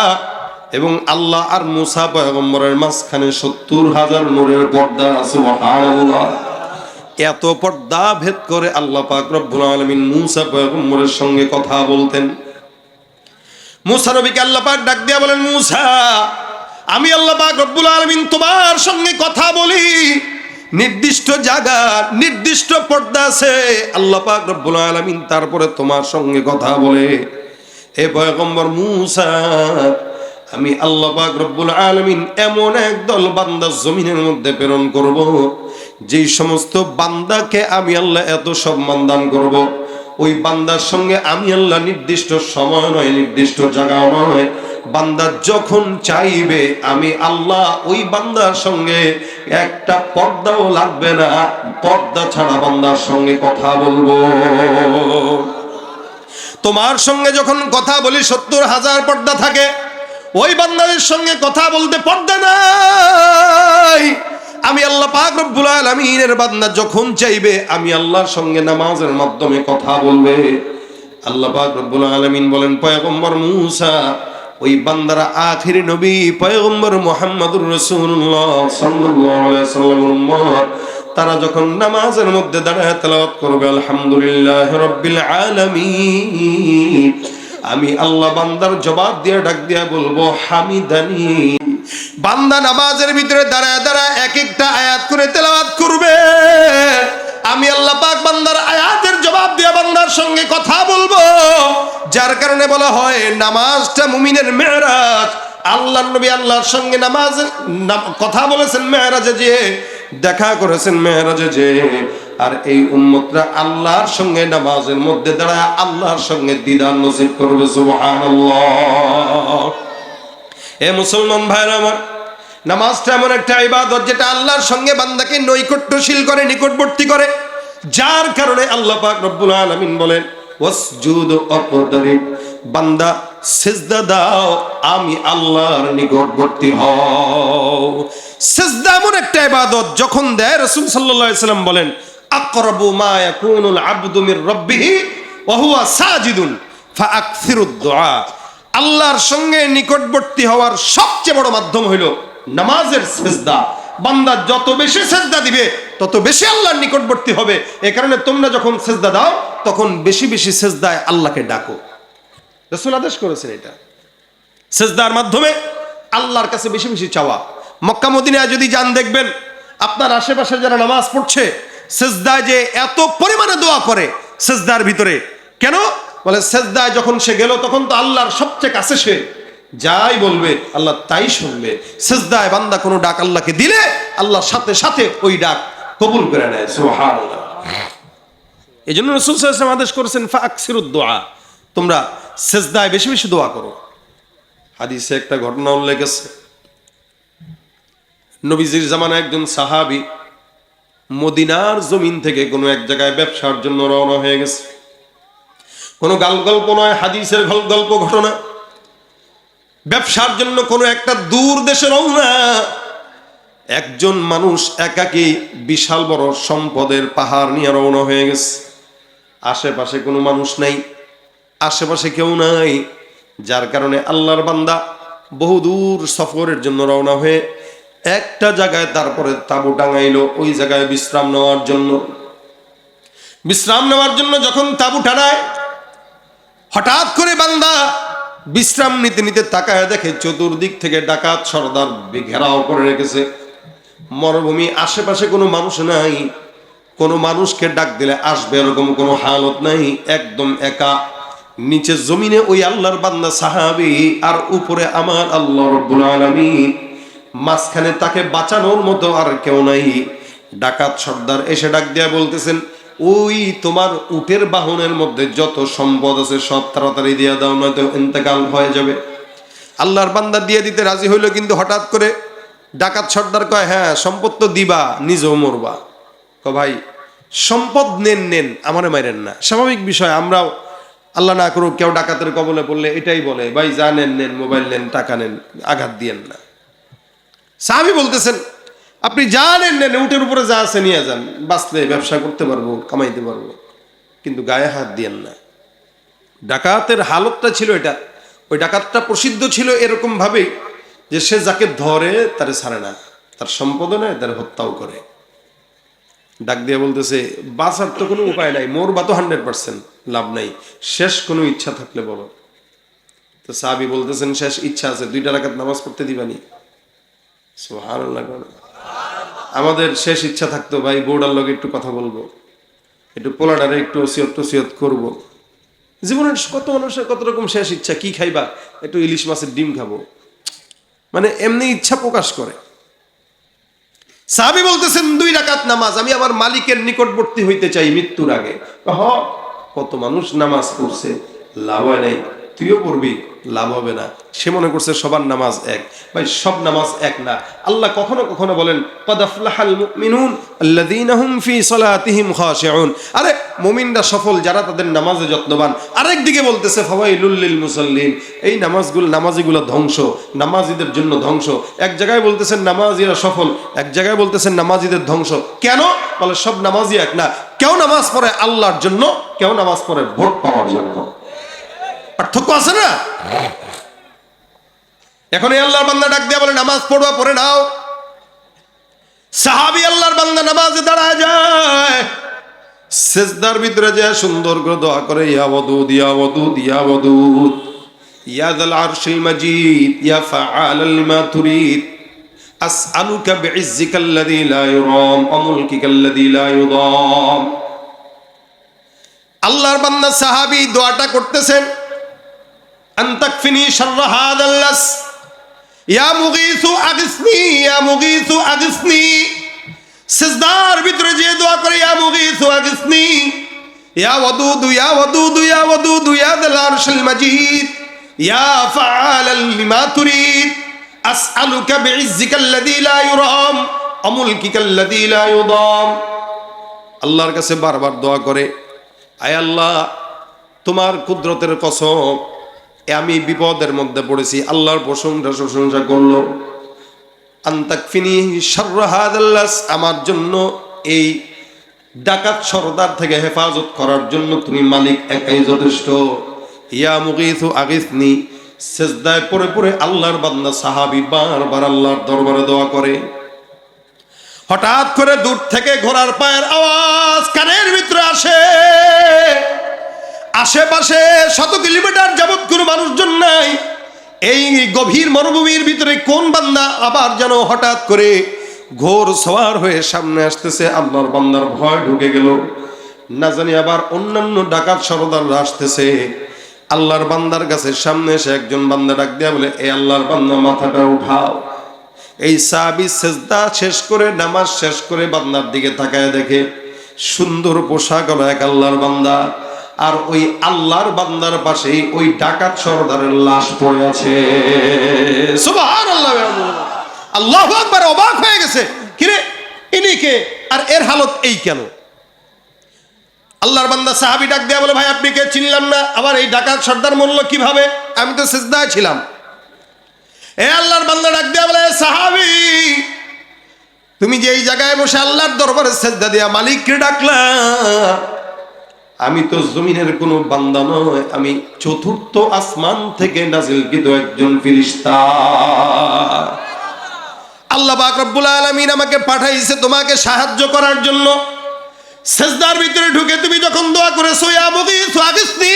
এবং আল্লাহ আর মূসা পয়গম্বরের মাঝখানে 70,000 নূরের পর্দা, সুবহানাল্লাহ। এত পর্দা ভেদ করে আল্লাহ পাক রব্বুল আলামিন মূসা পয়গম্বরের সঙ্গে কথা বলতেন। মূসা নবীকে আল্লাহ পাক ডাক দিয়া বলেন, মূসা আমি আল্লাহ পাক রব্বুল আলামিন তোমার সঙ্গে কথা বলি, নির্দিষ্ট জায়গা নির্দিষ্ট পর্দা আছে, আল্লাহ পাক রব্বুল আলামিন তারপরে তোমার সঙ্গে কথা বলে। হে পয়গম্বর মূসা, আমি আল্লাহ পাক রব্বুল আলামিন এমন একদল বান্দা জমিনের মধ্যে প্রেরণ করব, যেই সমস্ত বান্দাকে আমি আল্লাহ এত সম্মান দান করব, ওই বান্দার সঙ্গে আমি আল্লাহ নির্দিষ্ট সময় নয়, নির্দিষ্ট জায়গা নয়, বান্দা যখন চাইবে আমি আল্লাহ ওই বান্দার সঙ্গে একটা পর্দাও লাগবে না, পর্দা ছাড়া বান্দার সঙ্গে কথা বলবো। তোমার সঙ্গে যখন কথা বলি 70,000 পর্দা থাকে, ওই বান্দাদের সঙ্গে কথা বলতে পর্দা নাই। আমি আল্লাহ পাক রব্বুল আলামিনের বান্দা যখন চাইবে আমি আল্লাহর সঙ্গে নামাজের মাধ্যমে কথা বলবে। আল্লাহ পাক রব্বুল আলামিন বলেন, পয়গম্বর মূসা ওই বান্দারা আখিরি নবী পয়গম্বর মুহাম্মদুর রাসূলুল্লাহ সাল্লাল্লাহু আলাইহি ওয়াসাল্লামের উম্মত, তারা যখন নামাজের মধ্যে দাঁড়ায় তেলাওয়াত করবে আলহামদুলিল্লাহ রাব্বিল আলামিন, আমি আল্লাহ বান্দার জবাব দিয়ে ডাক দিয়ে বলবো হামিদানি। বান্দা নামাজের ভিতরে দাঁড়ায় দাঁড়ায় এক একটা আয়াত করে তেলাওয়াত করবে, আমি আল্লাহ পাক বান্দার আয়াতের জবাব দিয়ে বান্দার সঙ্গে কথা বলবো। যার কারণে বলা হয় নামাজটা মুমিনের মেরাজ। আল্লাহর নবী আল্লাহর সঙ্গে কথা বলেছেন মেরাজে, যে দেখা করেছেন মেরাজে যে, আর এই উম্মতরা আল্লাহর সঙ্গে নামাজের মধ্যে দাঁড়ায় আল্লাহর সঙ্গে দিদার নসিব করবে। সুবহানাল্লাহ। এ মুসলমান ভাইরা আমার, নামাজটা এমন একটা ইবাদত যেটা আল্লাহর সঙ্গে বান্দাকে নৈকট্যশীল করে, নিকটবর্তী করে। যার কারণে আল্লাহ পাক রব্বুল আলামিন বলেন ওয়াসজুদ ওয়াকতারিব, বান্দা সিজদা দাও, আমি আল্লাহর নিকটবর্তী হও। সিজদা এমন একটা ইবাদত যখন দেয়, রাসূল সাল্লাল্লাহু আলাইহি সাল্লাম বলেন আকরাবু মা ইয়াকুনুল আবদু মির রাব্বিহি ওয়া হুয়া সাজিদুন ফাআকসিরুদ দুআ। আল্লাহর সঙ্গে নিকটবর্তী হওয়ার সবচেয়ে বড় মাধ্যম হইল নামাজের সিজদা। বান্দা যত বেশি সিজদা দিবে তত বেশি আল্লাহর নিকটবর্তী হবে। এই কারণে তোমরা যখন সিজদা দাও তখন বেশি বেশি সিজদায় আল্লাহকে ডাকো। রাসূল আদেশ করেছেন এটা, সিজদার মাধ্যমে আল্লাহর কাছে বেশি বেশি চাওয়া। মক্কা মদিনায় যদি যান দেখবেন আপনার আশেপাশে যারা নামাজ পড়ছে সিজদায় যে এত পরিমাণে দোয়া করে সিজদার ভিতরে। কেন বলে, সিজদায় যখন সে গেল তখন তো আল্লাহর সবচেয়ে কাছে, সে যাই বলবে আল্লাহ তাই শুনবে। সিজদায় বান্দা কোনো ডাক আল্লাহকে দিলে আল্লাহ সাথে সাথে ওই ডাক কবুল করে নেয়। সুবহানাল্লাহ। এই জন্য রাসূল সাল্লাল্লাহু আলাইহি ওয়াসাল্লাম আদেশ করেছেন ফাআকসিরুদ দুআ, তোমরা সিজদায় বেশি বেশি দোয়া করো। হাদিসে একটা ঘটনা উল্লেখ আছে, নবীজির জামানায় একজন সাহাবী মদিনার জমিন থেকে কোনো এক জায়গায় ব্যবসার জন্য রওনা হয়ে গেছে। কোনো গল্প নয়, হাদিসের গল্প ঘটনা। ব্যবসার জন্য কোনো একটা দূর দেশে রওনা। একজন মানুষ একাকী বিশাল বড় সম্পদের পাহাড় নিয়ে রওনা হয়ে গেছে। আশেপাশে কোনো মানুষ নাই, আশেপাশে কেউ নাই। যার কারণে আল্লাহর বান্দা বহুদূর সফরের জন্য রওনা হয়ে একটা জায়গায় তারপরে তাঁবু টাঙাইলো, ওই জায়গায় বিশ্রাম নেওয়ার জন্য। বিশ্রাম নেওয়ার জন্য যখন তাঁবু টানায়, হঠাৎ করে বান্দা বিশ্রাম নিতে নিতে তাকায় দেখে চতুর্দিক থেকে ডাকাত সর্দার ঘেরাও করে রেখেছে। মরুভূমি, আশেপাশে কোনো মানুষ নাই, কোনো মানুষকে ডাক দিলে আসবে এরকম কোনো হালত নাই। একদম একা, নিচে জমিনে ওই আল্লাহর বান্দা সাহাবী, আর উপরে আমার আল্লাহ রাব্বুল আলামিন। মাঝখানে তাকে বাঁচানোর মতো আর কেউ নাই। ডাকাত সর্দার এসে ডাক দিয়া বলতেছেন, ওই তোমার উটের বাহনের মধ্যে যত সম্পদ আছে সব তাড়াতাড়ি দিয়ে দাও, নয়তো ইন্তেকাল হয়ে যাবে। আল্লাহর বান্দা দিয়ে দিতে রাজি হইল, কিন্তু হঠাৎ করে ডাকাত সর্দার কয়, হ্যাঁ সম্পদ তো দিবা, নিজেও মরবা। ভাই সম্পদ নেন নেন, আমারে মাইরেন না। স্বাভাবিক বিষয়, আমরাও আল্লাহ না করুক কেউ ডাকাতের কবলে পড়লে এটাই বলে, ভাই যা নেন নেন, মোবাইল নেন, টাকা নেন, আঘাত দিয়েন না। সাহাবী বলতেছেন, আপনি যা নেন নেন, উটের উপরে যা আছে নিয়ে যান, বাঁচলে ব্যবসা করতে পারবো, কামাইতে পারবো, কিন্তু গায়ে হাত দিয়েন না। ডাকাতের হালতটা ছিল এটা। ওই ডাকাতটা প্রসিদ্ধ ছিল এরকম ভাবেই যে সে যাকে ধরে তারে ছাড়ে না, তার সম্পদ নেয়, তার হত্যাও করে। ডাক দিয়ে বলতেছে, বাঁচার তো কোনো উপায় নাই, মরবা তো 100%, লাভ নাই, শেষ কোনো ইচ্ছা থাকলে বলো। তো সাহাবী বলতেছেন, শেষ ইচ্ছা আছে, 2 রাকাত নামাজ পড়তে দিবানি? সুবহানাল্লাহ। আমাদের শেষ ইচ্ছা থাকতো, ভাই বউডার লগে একটু কথা বলবো, একটু পোলাডারে একটু ওসিয়ত করবো। জীবনের কত মানুষের কত রকম শেষ ইচ্ছা, কি খাইবা, একটু ইলিশ মাছের ডিম খাবো, মানে এমনি ইচ্ছা প্রকাশ করে। সাহাবী বলতেছেন, 2 রাকাত নামাজ, আমি আমার মালিকের নিকটবর্তী হইতে চাই মৃত্যুর আগে। কত মানুষ নামাজ পড়ছে, লাভ হয় নাই, তুইও পড়বি, লাভ হবে না। সে মনে করছে সবার নামাজ এক। ভাই সব নামাজ এক না। আল্লাহ কখনো কখনো বলেন, ক্বাদ আফলাহাল মুমিনুন আল্লাযীনা হুম ফী সালাতিহিম খাশিউন। আরে মুমিনরা সফল যারা তাদের নামাজে যত্নবান। আরেক দিকে বলতেছে, ফাওয়াইলুল লিল মুসাল্লিন, এই নামাজিগুলো ধ্বংস, নামাজীদের জন্য ধ্বংস। এক জায়গায় বলতেছেন নামাজীরা সফল, এক জায়গায় বলতেছেন নামাজীদের ধ্বংস। কেন বলে, সব নামাজি এক না। কেউ নামাজ পড়ে আল্লাহর জন্য, কেউ নামাজ পড়ে ভোট পাওয়ার জন্য। পার্থক্য আছে না? এখন এই আল্লাহর বান্দা ডাক দিয়া বলে, নামাজ পড়বা, পড়ে নাও। সাহাবী আল্লাহর বান্দা নামাজে দাঁড়ায় যায়, সিজদার ভিতরে যে সুন্দর করে দোয়া করে, ইয়া ওয়াদুদ ইয়া ওয়াদুদ ইয়া ওয়াদুদ ইয়া যাল আরশিল মাজিদ ইয়া ফাআলাল লিমা তুরিদ আসআলুকা বিইজ্জিকাল্লাযী লা ইউরাম ওয়া মুলকিকাল্লাযী লা ইউদাম। আল্লাহর বান্দা সাহাবী দোয়াটা করতেছেন, আনতাকফিনি শাররা হাযাল লাস ইয়া মুগীসু আগিসনি ইয়া মুগীসু আগিসনি। সিজদার ভিতরে যে দোয়া করে, ইয়া মুগীসু আগিসনি ইয়া ওয়াদুদ ইয়া ওয়াদুদ ইয়া ওয়াদুদ ইয়া যাল আরশিল মাজিদ ইয়া ফাআলাল লিমা তুরিদ আসআলুকা বিইজ্জিকাল্লাযী লা ইউরাম ওয়া মুলকিকাল্লাযী লা ইউদাম। আল্লাহর কাছে বারবার দোয়া করে, আয় আল্লাহ তোমার কুদরতের কসম, আমি বিপদের মধ্যে পড়েছি। আল্লাহর প্রশংসা করলো, আনতাকফিনি শাররা হাযাল লাস, আমার জন্য এই ডাকাত সরদার থেকে হেফাজত করার জন্য তুমি মালিক একাই যথেষ্ট। ইয়া মুগীসু আগিসনি। সিজদায় পড়ে পড়ে আল্লাহর বান্দা সাহাবী বারবার আল্লাহর দরবারে দোয়া করে। হঠাৎ করে দূর থেকে ঘোড়ার পায়ের আওয়াজ কানের ভিতরে আসে। আশেপাশে 100 কিলোমিটার যাবত কোনো মানুষজন নাই। এই গভীর মরুভূমির ভিতরে কোন বান্দা আবার যেন হঠাৎ করে ঘোর সওয়ার হয়ে সামনে আসতেছে। আল্লাহর বান্দার ভয় ঢুকে গেল, না জানি আবার অন্যান্য ডাকাত সরদাররা আসতেছে। আল্লাহর বান্দার কাছে সামনে এসে একজন বান্দা ডাক দিয়া বলে, এ আল্লাহর বান্দা মাথাটা উঠাও। এই সাহাবী সিজদা শেষ করে নামাজ শেষ করে বান্দার দিকে তাকায় দেখে সুন্দর পোশাক হলো এক আল্লাহর বান্দা, আর ওই আল্লাহর বান্দার পাশে ওই ডাকাত সরদারের লাশ পড়ে আছে। সুবহানাল্লাহ, আল্লাহু আকবার। অবাক হয়ে গেছে, কিরে ইনি কে, আর এর হালত এই কেন? আল্লাহর বান্দা সাহাবী ডাক দেয়া বলে, ভাই আপনি কে? চিনলাম না। আবার এই ডাকাত সর্দার মরল কিভাবে? আমি তো সিজদায় ছিলাম। এ আল্লাহর বান্দা ডাক দেয়া বলে, সাহাবী তুমি যে এই জায়গায় বসে আল্লাহর দরবারে সিজদা দিয়া মালিককে ডাকলা, আমি তো জমিনের কোনো বান্দা নয়, আমি চতুর্থ আসমান থেকে নাজিলকৃত একজন ফেরেশতা। আল্লাহ পাক রব্বুল আলামিন আমাকে পাঠাইছে তোমাকে সাহায্য করার জন্য। সিজদার ভিতরে ঢুকে তুমি যখন দোয়া করেছো, ইয়া মুগীসু আগিসনি,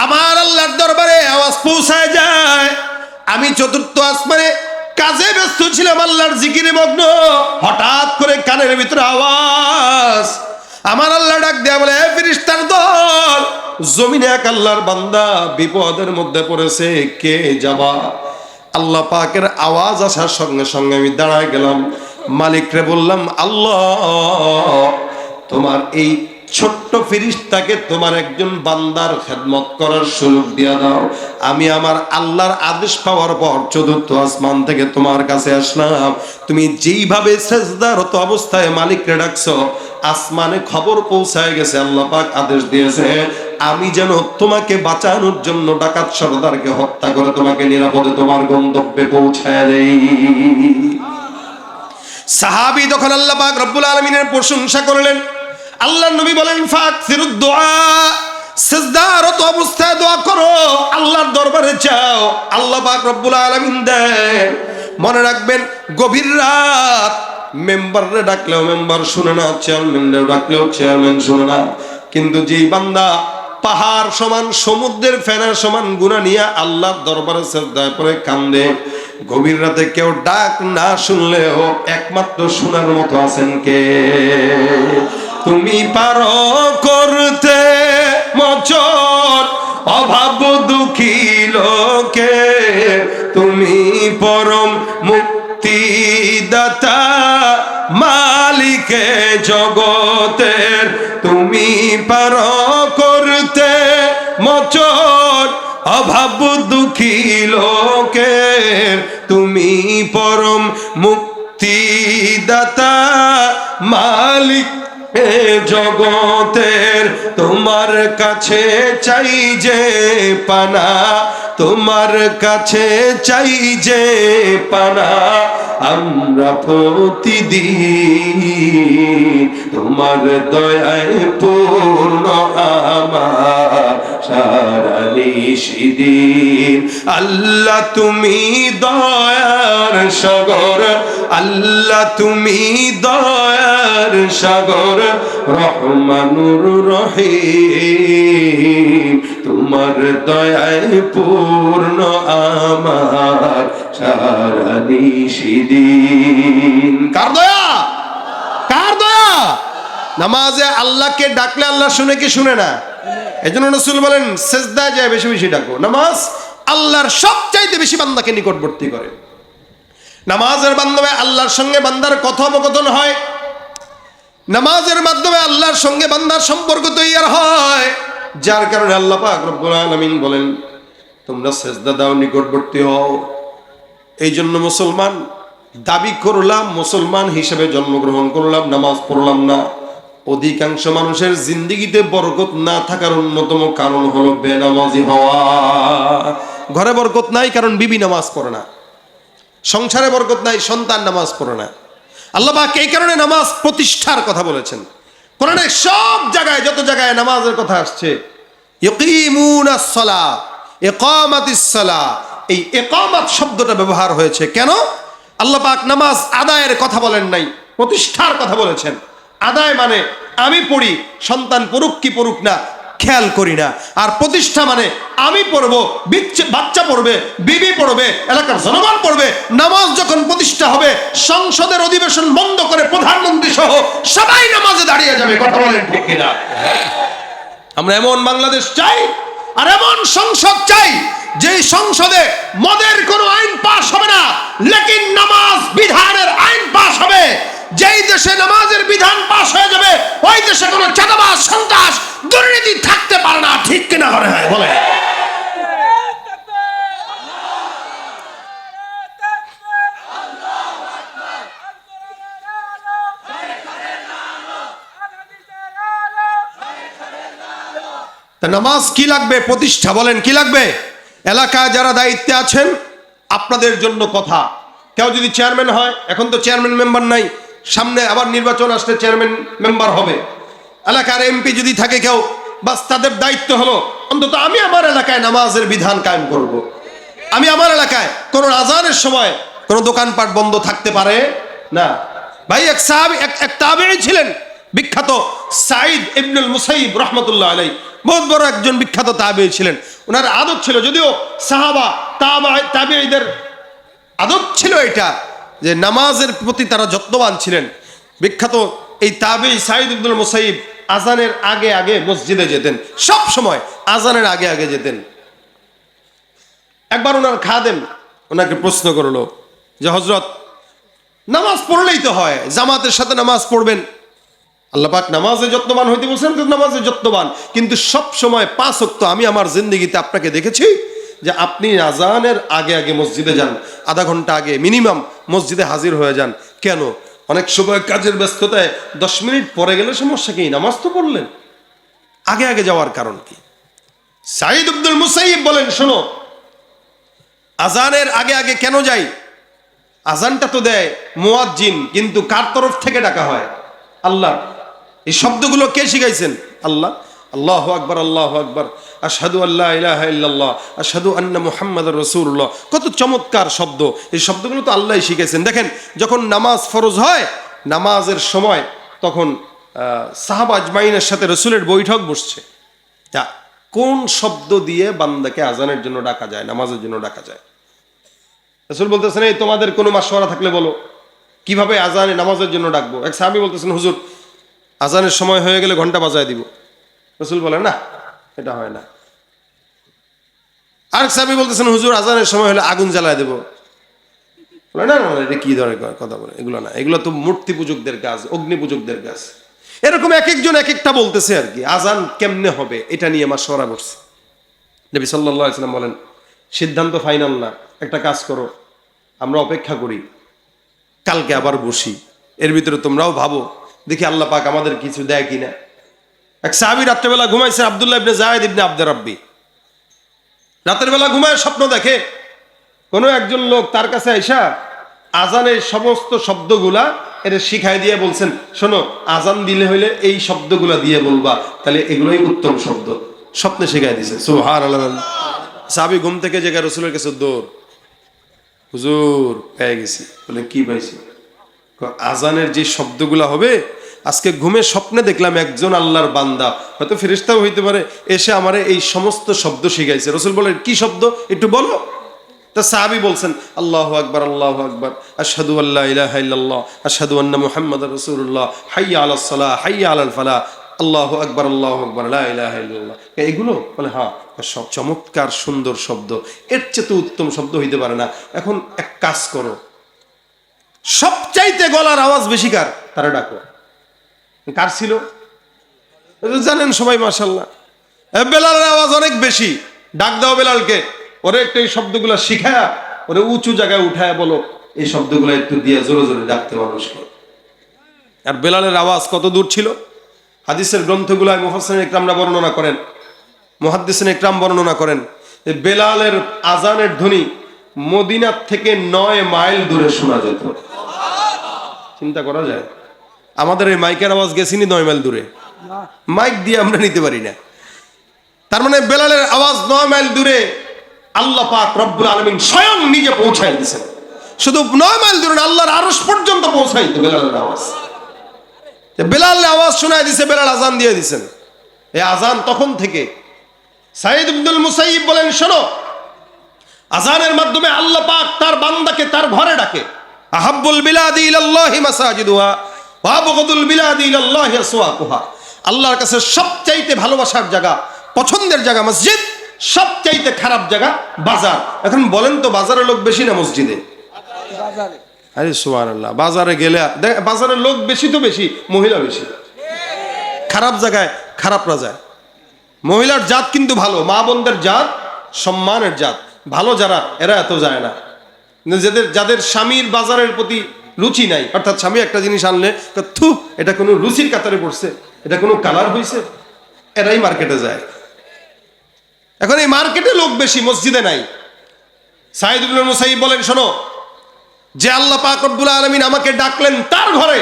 আমার আল্লাহর দরবারে আওয়াজ পৌঁছায় যায়। আমি চতুর্থ আসমানে কাজে ব্যস্ত ছিলাম, আল্লাহর জিকিরে মগ্ন। হঠাৎ করে কানের ভিতরে আওয়াজ, আমার আল্লাহ ডাক দেয়া বলে, এ ফেরেশতার দল, জমিনে এক আল্লাহর বান্দা বিপদের মধ্যে পড়েছে, কে যাবা? আল্লাহ পাকের আওয়াজ আসার সঙ্গে সঙ্গে আমি দাঁড়ায় গেলাম, মালিকরে বললাম, আল্লাহ তোমার এই ছোট্ট ফেরেশতাকে তোমার একজন বান্দার খেদমত করার সুযোগ দিয়া দাও। আমি আমার আল্লাহর আদেশ পাওয়ার পর চতুর্থ আসমান থেকে তোমার কাছে আসলাম। তুমি যেইভাবে সিজদারত অবস্থায় মালিককে ডাকছো, আসমানে খবর পৌঁছায় গেছে, আল্লাহ পাক আদেশ দিয়েছে আমি যেন তোমাকে বাঁচানোর জন্য ডাকাত সরদারকে হত্যা করে তোমাকে নিরাপদে তোমার গন্তব্যে পৌঁছায় দেই। সাহাবী যখন আল্লাহ পাক রব্বুল আলামিনের প্রশংসা করলেন, আল্লাহর নবী বলেন, ফাকসিরুদ দুআ, সিজদারত অবস্থায় দোয়া করো, আল্লাহর দরবারে যাও, আল্লাহ পাক রব্বুল আলামিন দেন। মনে রাখবেন, গভীর রাত মেম্বারে ডাকলেও মেম্বার শুনে না, চেয়ারম্যানরে ডাকলেও চেয়ারম্যান শুনে না। কিন্তু যেই বান্দা পাহাড় সমান, সমুদ্রের ফেনার সমান গুনাহ নিয়ে আল্লাহর দরবারে সিজদায় পড়ে কান্দে, গভীর রাতে কেউ ডাক না শুনলেও একমাত্র শোনার মতো আছেন কে? তুমি পারো করতে মোচন অভাব দুঃখী লোকে, তুমি পরম মুক্তিদাতা মালিকে জগতের, তুমি পারো করতে মোচন অভাব দুঃখী লোকের, তুমি পরম মুক্তিদাতা মালিক জগতের। তোমার কাছে চাই যে পানা, তোমার কাছে চাই যে পানা আমরা প্রতিদিন, তোমার দয়ায় পূর্ণ আমার সারা নিশিদিন। আল্লাহ তুমি দয়ার সাগর, আল্লাহ তুমি দয়ার সাগর, রহমানুর রহিম, তোমার দয়ায় পূর্ণ আমার সারা নিশিদিন। কার দয়া? কার দয়া? নামাজে আল্লাহকে ডাকলে আল্লাহ শুনে কি শুনে না? এজন্য রাসূল বলেন সিজদায় যায় বেশি বেশি ডাকো। নামাজ আল্লাহর সবচাইতে বেশি বান্দাকে নিকটবর্তী করে। নামাজের মাধ্যমে আল্লাহর সঙ্গে বান্দার কথোপকথন হয়, নামাজের মাধ্যমে আল্লাহর সঙ্গে বান্দার সম্পর্ক তৈরি হয়, যার কারণে আল্লাহ পাক রব্বুল আলামিন বলেন তোমরা সিজদা দাও, নিকটবর্তী হও। এই জন্য মুসলমান দাবি করলাম, মুসলমান হিসেবে জন্মগ্রহণ করলাম, নামাজ পড়লাম না। অধিকাংশ মানুষের জিন্দেগিতে বরকত না থাকার অন্যতম কারণ হলো বেনামাজি হওয়া। ঘরে বরকত নাই কারণ বিবি নামাজ পড়ে না, সংসারে বরকত নাই সন্তান নামাজ পড়ে না। আল্লাহ পাক এই কারণে নামাজ প্রতিষ্ঠার কথা বলেছেন। কোরআনের সব জায়গায় যত জায়গায় নামাজের কথা আসছে, ইকিমুনাস সালাহ, ইকামাতিস সালাহ, এই ইকামাত শব্দটা ব্যবহার হয়েছে কেন? আল্লাহ পাক নামাজ আদায়ের কথা বলেন নাই, প্রতিষ্ঠার কথা বলেছেন। আদায় মানে আমি পড়ি, সন্তান পড়ুক কি পড়ুক না খেয়াল করি না। আর প্রতিষ্ঠা মানে আমি পড়বো, বাচ্চা পড়বে, বিবি পড়বে, এলাকার জনগণ পড়বে। নামাজ যখন প্রতিষ্ঠা হবে, সংসদের অধিবেশন বন্ধ করে প্রধানমন্ত্রী সহ সবাই নামাজে দাঁড়িয়ে যাবে। কথা বলেন ঠিক কিনা? আমরা এমন বাংলাদেশ চাই আর এমন সংসদ চাই যে সংসদে মদের কোনো আইন পাস হবে না, লেকিন নামাজ বিধানের আইন পাস হবে। যেই দেশে নামাজের বিধান পাস হয়ে যাবে, ওই দেশে কোনো চাঁদাবাজ, সন্ত্রাস, দুর্নীতি থাকতে পারে না। ঠিক কিনা করে হয় বলে? নামাজ কি লাগবে? প্রতিষ্ঠা। বলেন কি লাগবে? এলাকায় যারা দায়িত্বে আছেন আপনাদের জন্য কথা। কেউ যদি চেয়ারম্যান হয়, এখন তো চেয়ারম্যান মেম্বার নাই, সামনে আবার নির্বাচন আসলে চেয়ারম্যান মেম্বার হবে। এলাকার এমপি যদি থাকে কেউ, বাস তাদের দায়িত্ব হলো অন্তত আমি আমার এলাকায় নামাজের বিধান কায়েম করব। আমি আমার এলাকায় কোনো আজানের সময় কোনো দোকানপাট বন্ধ থাকতে পারে না। ভাই এক সাহাবী, এক তাবেঈ ছিলেন বিখ্যাত, সাঈদ ইবনুল মুসাইয়িব রাহমাতুল্লাহ আলাইহি, বহুত বড় একজন বিখ্যাত তাবেঈ ছিলেন। ওনার আদত ছিল, যদিও সাহাবা তাবেঈদের আদত ছিল এটা যে নামাজের প্রতি তারা যত্নবান ছিলেন। বিখ্যাত এই তাবেঈ সাঈদ ইবনুল মুসাইয়িব আজানের আগে আগে মসজিদে যেতেন, সব সময় আজানের আগে আগে যেতেন। একবার ওনার খাদেম ওনাকে প্রশ্ন করলো যে হযরত, নামাজ পড়লেই তো হয়, জামাতের সাথে নামাজ পড়বেন, আল্লাহ পাক নামাজে যত্নবান হইতে বলছেন, তো নামাজে যত্নবান, কিন্তু সব সময় 5 ওয়াক্ত আমি আমার জিন্দেগিতে আপনাকে দেখেছি যে আপনি আজানের আগে আগে মসজিদে যান, আধা ঘন্টা আগে মিনিমাম মসজিদে হাজির হয়ে যান। কেন? অনেক সময় কাজের ব্যস্ততায় 10 মিনিট পরে গেলে সমস্যা কি? নামাজ তো পড়লেন। আগে আগে যাওয়ার কারণ কি? সাঈদ ইবনুল মুসাইয়িব বলেন, শোনো, আজানের আগে আগে কেন যাই? আজানটা তো দেয় মুয়াজ্জিন, কিন্তু কার তরফ থেকে ডাকা হয়? আল্লাহ। এই শব্দগুলো কে শিখাইছেন? আল্লাহ। আল্লাহু আকবার, আল্লাহু আকবার, আশহাদু আল্লা ইলাহা ইল্লাল্লাহ, আশহাদু আন্না মুহাম্মাদুর রাসূলুল্লাহ। কত চমৎকার শব্দ! এই শব্দগুলো তো আল্লাহই শিখাইছেন। দেখেন, যখন নামাজ ফরজ হয়, নামাজের সময় তখন সাহাবা আজমাইনের সাথে রাসূলের বৈঠক বসছে। তা কোন শব্দ দিয়ে বান্দাকে আজানের জন্য ডাকা যায়, নামাজের জন্য ডাকা যায়? রাসূল বলতেছেন, এই তোমাদের কোনো মাশওয়ারা থাকলে বলো, কিভাবে আজানে নামাজের জন্য ডাকবো? এক সাহাবী বলতেছেন, হুজুর আজানের সময় হয়ে গেলে ঘন্টা বাজায় দিব। রাসূল বলেন, না, এটা হয় না। আরেক সাহাবী বলতেছেন, হুজুর আজানের সময় হলে আগুন জ্বালায় দেব। বলে, না না, এটা কি ধরনের কথা বলে? এগুলো না, এগুলো তো মূর্তি পূজকদের কাজ, অগ্নি পূজকদের কাজ। এরকম এক একজন এক একটা বলতেছে আর কি। আজান কেমনে হবে এটা নিয়ে মাশওয়ারা করছে। নবী সাল্লাল্লাহু আলাইহি ওয়াসাল্লাম বলেন, সিদ্ধান্ত ফাইনাল না, একটা কাজ করো, আমরা অপেক্ষা করি, কালকে আবার বসি, এর ভিতরে তোমরাও ভাবো দেখি আল্লাহ পাক আমাদের কিছু দেয় কিনা। এক সাহাবী রাত্রেবেলা ঘুমাইছে, আব্দুল্লাহ ইবনে যায়েদ ইবনে আব্দুর রাব্বি। রাতের বেলা ঘুমায় স্বপ্ন দেখে কোনো একজন লোক তার কাছে আইসা আজানের সমস্ত শব্দগুলা এটা শিখাই দিয়ে বলছেন, শোনো আজান দিলে হইলে এই শব্দগুলা দিয়ে বলবা, তাহলে এগুলোই উত্তম শব্দ। স্বপ্নে শিখাই দিছে। সুবহানাল্লাহ। সাহাবী ঘুম থেকে জেগে রাসূলের কাছে দৌড়, হুজুর পেয়ে গেছি। বলে কি পাইছি? আজানের যে শব্দগুলা হবে, আজকে ঘুমে স্বপ্নে দেখলাম একজন আল্লাহর বান্দা, হয়তো ফেরেশতাও হইতে পারে, এসে আমারে এই সমস্ত শব্দ শিখাইছে। রাসূল বলেন কি শব্দ একটু বলো। তা সাহাবী বলছেন, আল্লাহু আকবার, আল্লাহু আকবার, আশহাদু আল্লা ইলাহা ইল্লাল্লাহ, আশহাদু আন্না মুহাম্মাদার রাসূলুল্লাহ, হাইয়া আলাস সালাহ, হাইয়া আলাল ফালাহ, আল্লাহু আকবার, আল্লাহু আকবার, লা ইলাহা ইল্লাল্লাহ। এগুলো বলে হ্যাঁ, সব চমৎকার সুন্দর শব্দ, এর চেয়ে তো উত্তম শব্দ হইতে পারে না। এখন এক কাজ করো, সবচাইতে গলার আওয়াজ বেশি কার, তারা ডাকো। কার ছিল জানেন সবাই? মাশাআল্লাহ, বেলালের আওয়াজ অনেক বেশি, ডাক দাও বেলালকে, ওরে একটু এই শব্দগুলো শিখায়া ওরে উঁচু জায়গায় উঠায় বলো এই শব্দগুলো একটু দিয়ে জোরে জোরে ডাকতে মানুষকে। আর বেলালের আওয়াজ কত দূর ছিল, হাদিসের গ্রন্থগুলায় মুফাসসিরিন ইকরামরা বর্ণনা করেন, মুহাদ্দিসিন ইকরাম বর্ণনা করেন, বেলালের আজানের ধ্বনি মদিনার থেকে 9 মাইল দূরে শোনা যেত। চিন্তা করা যায়, আমাদের এই মাইকের আওয়াজ গেছিনি 9 মাইল দূরে, মাইক দিয়ে আমরা নিতে পারি না। তার মানে বেলালের আওয়াজ 9 মাইল দূরে আল্লাহ পাক রব্বুল আলামিন স্বয়ং নিজে পৌঁছায় দিয়েছেন। শুধু 9 মাইল দূরে, আল্লাহর আরশ পর্যন্ত পৌঁছাইতো বেলালের আওয়াজ। বেলালের আওয়াজ শোনায় দিছে, বেলাল আজান দিয়ে দিয়েছেন। এই আজান তখন থেকে সাইদ ইবনুল মুসাইয়িব বলেন, শোনো, আজানের মাধ্যমে আল্লাহ পাক তার বান্দাকে তার ঘরে ডাকে। আহাব্বুল বিলাদি ইলাল্লাহি মাসাজিদুহা ওয়া আবগাদুল বিলাদি ইলাল্লাহি আসওয়াকুহা। আল্লাহর কাছে সবচাইতে ভালোবাসার জায়গা, পছন্দের জায়গা মসজিদ, সবচাইতে খারাপ জায়গা বাজার। এখন বলেন তো বাজারে লোক বেশি না মসজিদে? বাজারে। আরে সুবহানাল্লাহ, বাজারে গেলে বাজারে লোক বেশি তো বেশি, মহিলা বেশি। খারাপ জায়গায় খারাপরা যায়। মহিলার জাত কিন্তু ভালো, মা বোনদের জাত সম্মানের জাত, ভালো যারা এরা এত যায় না। যাদের স্বামীর বাজারের প্রতি রুচি নাই, অর্থাৎ স্বামী একটা জিনিস আনলে থু এটা কোনো রুচির কাতারে পড়ছে, এটা কোনো কালার হয়েছে, এরাই মার্কেটে যায়। এখন এই মার্কেটে লোক বেশি, মসজিদে নাই। সাইদ ইবনুল মুসাইয়িব বলেন, শোনো, যে আল্লাহ পাক রব্বুল আলামিন আমাকে ডাকলেন তার ঘরে,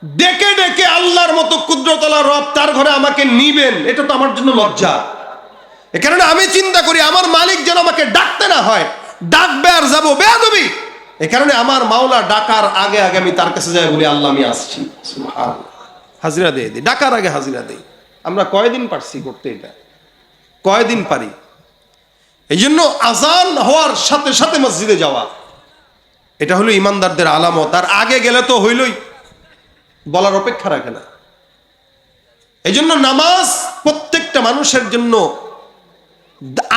ডেকে ডেকে আল্লাহর মতো কুদরতওয়ালা রব তার ঘরে আমাকে নিবেন, এটা তো আমার জন্য লজ্জা। এ কারণে আমি চিন্তা করি আমার মালিক যেন আমাকে ডাকতে না হয়, ডাকবে আর যাবো বেয়াদবি। এ কারণে আমার মাওলা ডাকার আগে আগে আমি তার কাছে যাই, বলি আল্লাহ আমি আসছি, সুবহানাল্লাহ, হাজিরা দিয়ে দিই, ডাকার আগে হাজিরা দেই। আমরা কয়দিন পারছি করতে এটা? কয়দিন পারি? এই জন্য আজান হওয়ার সাথে সাথে মসজিদে যাওয়া, এটা হলো ইমানদারদের আলামত। আর আগে গেলে তো হইলই, বলার অপেক্ষা রাখে না। এই জন্য নামাজ প্রত্যেকটা মানুষের জন্য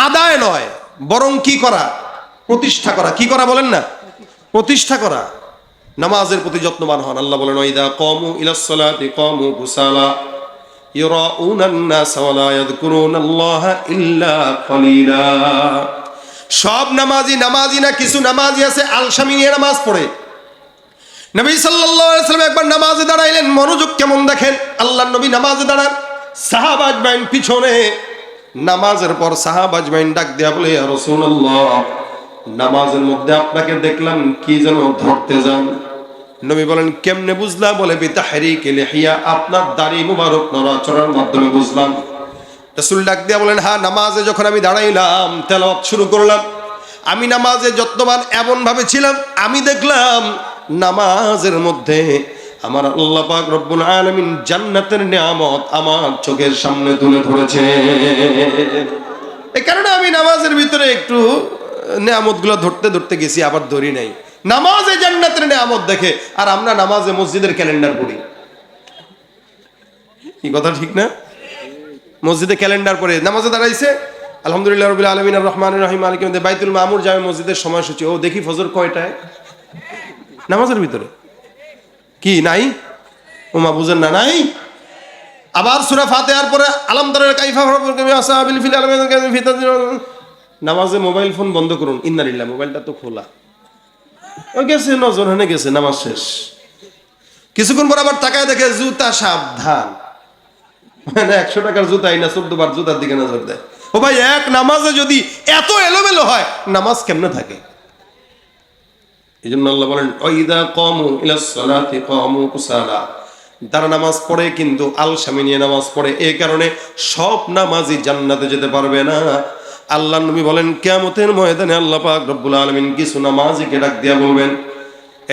আদায় নয়, বরং কি করা, প্রতিষ্ঠা করা। কি করা বলেন না? প্রতিষ্ঠা করা। নামাজের প্রতি যত্নবান হন। আল্লাহ বলেন, ওয়াইদা কামু ইলাস সালাতি কামু কুসালা ইউরাউনান নাস ওয়া লা ইয়াযকুরুনাল্লাহা ইল্লা কলিলা। সব নামাজি নামাজি না, কিছু নামাজি আছে আলসামি নিয়ে নামাজ পড়ে। নবী সাল্লাল্লাহু আলাইহি ওয়াসাল্লাম একবার নামাজে দাঁড়াইলেন, মনোযোগ কেমন দেখেন। আল্লাহর নবী নামাজে দাঁড়ান, সাহাবা আজমাইন পিছনে। নামাজের পর সাহাবা আজমাইন ডাক দেয়া বলে, ইয়া রাসূলুল্লাহ, নামাজের মধ্যে আপনাকে দেখলাম কি যেন ধরতে যান। নবী বলেন, কেমনে বুঝলা? বলে, বিতাহরিকি লিহিয়া, আপনার দাড়ি মুবারক নড়াচড়ার মাধ্যমে বুঝলাম। রাসূল ডাক দিয়া বলেন, হ্যাঁ, নামাজে যখন আমি দাঁড়াইলাম, তেলাওয়াত শুরু করলাম, আমি নামাজে যত্নবান এমন ভাবে ছিলাম, আমি দেখলাম নামাজের মধ্যে আমার আল্লাহ পাক রব্বুল আলামিন জান্নাতের নিয়ামত আমার চোখের সামনে তুলে ধরেছে। এই কারণে আমি নামাজের ভিতরে একটু নিয়ামতগুলো ধরতে ধরতে গেছি, আবার ধরি নাই। নামাজে জান্নাতের নিয়ামত দেখে, আর আমরা নামাজে মসজিদের ক্যালেন্ডার পড়ি। কি কথা ঠিক না? মসজিদে ক্যালেন্ডার পড়ে নামাজে দাঁড়াইছে, আলহামদুলিল্লাহ রাব্বিল আলামিন আর রহমানির রহিম মালিক ইয়াউমিদ্দিন, বাইতুল মামুর জামে মসজিদের সময়সূচি, ও দেখি ফজর কয়টায়, নামাজের ভিতরে কি নাই? ওমা বুঝেন না? নাই। আবার সূরা ফাতিহার পরে আলাম তারা কাইফা আসহাবিল ফিল আলামিন, নামাজে মোবাইল ফোন বন্ধ করুন। ইন্নালিল্লাহ, মোবাইলটা তো খোলা, ও গেছে, নজর হেনে গেছে, নামাজ শেষ। কিছুক্ষণ পর আবার তাকায় দেখে জুতা, সাবধান, মানে 100 টাকার জুতা, এই না 14 বার জুতার দিকে নজর দেয়। ও ভাই, এক নামাজে যদি এত এলোমেলো হয়, নামাজ কেমনে থাকে? এই জন্য আল্লাহ বলেন, ওয়াইদা কামু ইলাস সালাতি কামু কুসালা। তারা নামাজ পড়ে কিন্তু আলসামি নিয়ে নামাজ পড়ে, এই কারণে সব নামাজি জান্নাতে যেতে পারবে না। আল্লাহর নবী বলেন, কিয়ামতের ময়দানে আল্লাহ পাক রব্বুল আলামিন কিছু নামাজিকে ডাক দিয়া বলবেন,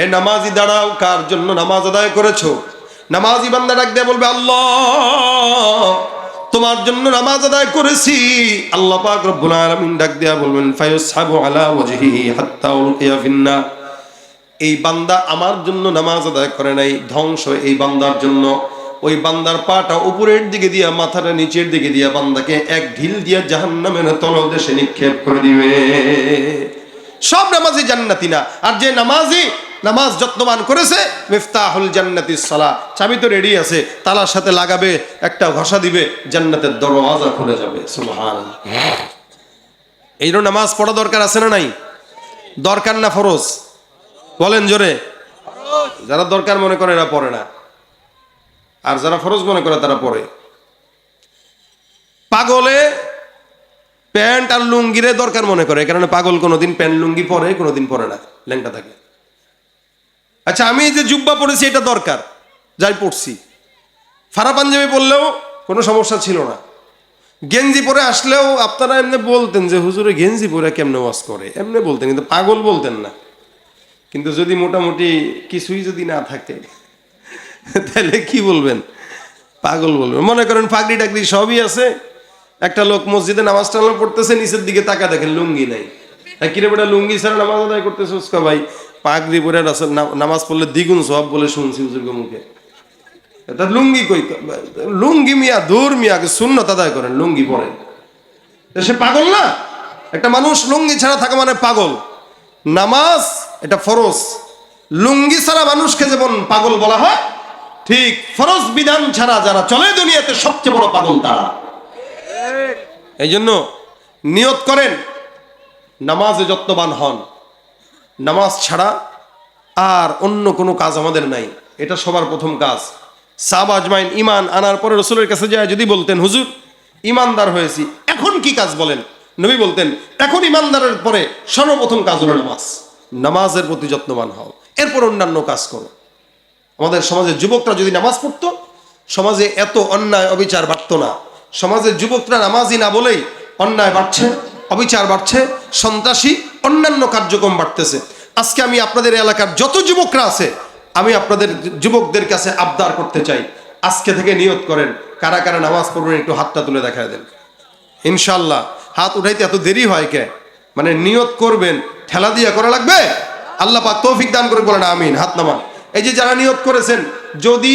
এ নামাজি দাঁড়াও, কার জন্য নামাজ আদায় করেছো? নামাজি বান্দা ডাক দিয়া বলবে, আল্লাহ তোমার জন্য নামাজ আদায় করেছি। আল্লাহ পাক রব্বুল আলামিন ডাক দিয়া বলবেন, ফায়ুসহাবু আলা ওয়াজহিহি হাত্তা উলকিয়া ফিন্নার। এই বান্দা আমার জন্য নামাজ আদায় করে নাই, ধ্বংস এই বান্দার জন্য। ওই বান্দার পাটা উপরের দিকে দিয়া, মাথাটা নিচের দিকে দিয়া, বান্দাকে এক ঢিল দিয়া জাহান্নামের তলদেশে নিক্ষেপ করে দিবে। সব নামাজি জান্নাতি না। আর যে নামাজি নামাজ যত্নবান করেছে, মিফতাহুল জান্নাতিস সালাহ, চাবি তো রেডি আছে, তালার সাথে লাগাবে, একটা ঘষা দিবে, জান্নাতের দরওয়াজা খুলে যাবে। সুবহানাল্লাহ। এই জন্য নামাজ পড়া দরকার আছে না নাই? দরকার না ফরজ? বলেন জোরে। যারা দরকার মনে করে এরা পড়ে না, আর যারা ফরজ মনে করে তারা পড়ে। পাগলে প্যান্ট আর লুঙ্গিরে দরকার মনে করে, কারণ পাগল কোনোদিন প্যান্ট লুঙ্গি পরে, কোনোদিন পরে না, ল্যাংটা থাকে। আচ্ছা, আমি যে জুব্বা পরেছি এটা দরকার, যাই পড়ছি। ফারা পাঞ্জাবি পরলেও কোনো সমস্যা ছিল না। গেঞ্জি পরে আসলেও আপনারা এমনি বলতেন যে হুজুরে গেঞ্জি পরে কেমনে ওয়াজ করে, এমনি বলতেন, কিন্তু পাগল বলতেন না। কিন্তু যদি মোটামুটি কিছুই যদি না থাকে, তাহলে কি বলবেন? পাগল বলবেন। মনে করেন পাগড়ি টাগড়ি সবই আছে, একটা লোক মসজিদে নামাজ টামাজ পড়তেছে, নিচের দিকে তাকা দেখেন লুঙ্গি নাই। কিরে বেটা, লুঙ্গি ছাড়া নামাজ আদায় করতেছে? উস্কা ভাই, পাগড়ি পরে নামাজ পড়লে দ্বিগুণ সওয়াব বলে শুনছি হুজুরের মুখে। এটা লুঙ্গি কই? লুঙ্গি মিয়া, দূর মিয়া, সুন্নত আদায় করেন, লুঙ্গি পরেন। সে পাগল না? একটা মানুষ লুঙ্গি ছাড়া থাকা মানে পাগল। নামাজ এটা ফরজ। লুঙ্গি ছাড়া মানুষকে যেমন পাগল বলা হয়, ঠিক ফরজ বিধান ছাড়া যারা চলে দুনিয়াতে সবচেয়ে বড় পাগল তারা। এই জন্য নিয়ত করেন, নামাজে যত্নবান হন। নামাজ ছাড়া আর অন্য কোনো কাজ আমাদের নাই, এটা সবার প্রথম কাজ। সাহাবা আজমাইন ঈমান আনার পরে রাসূলের কাছে যায় যদি বলতেন, হুজুর ঈমানদার হয়েছি, এখন কি কাজ বলেন? নবী বলতেন, এখন ঈমানদারের পরে সর্বপ্রথম কাজ হলো নামাজ। নামাজের প্রতি যত্নবান হও, এরপর অন্যান্য কাজ করো। আমাদের সমাজের যুবকরা যদি নামাজ পড়তো, সমাজে এত অন্যায় অবিচার বাড়তো না। সমাজের যুবকরা নামাজি না বলেই অন্যায় বাড়ছে, অবিচার বাড়ছে, সন্ত্রাসী অন্যান্য কার্যক্রম বাড়তেছে। আজকে আমি আপনাদের এলাকার যত যুবকরা আছে, আমি আপনাদের যুবকদের কাছে আবদার করতে চাই, আজকে থেকে নিয়ত করেন, কারা কারা নামাজ পড়বেন একটু হাতটা তুলে দেখায় দেন। ইনশাল্লাহ। হাত উঠাইতে এত দেরি হয় কে? মানে নিয়ত করবেন, ঠেলা দিয়া করা লাগবে। আল্লাহ পাক তৌফিক দান করে, বলেন আমিন। হাত নামান। এই যে যারা নিয়ত করেছেন, যদি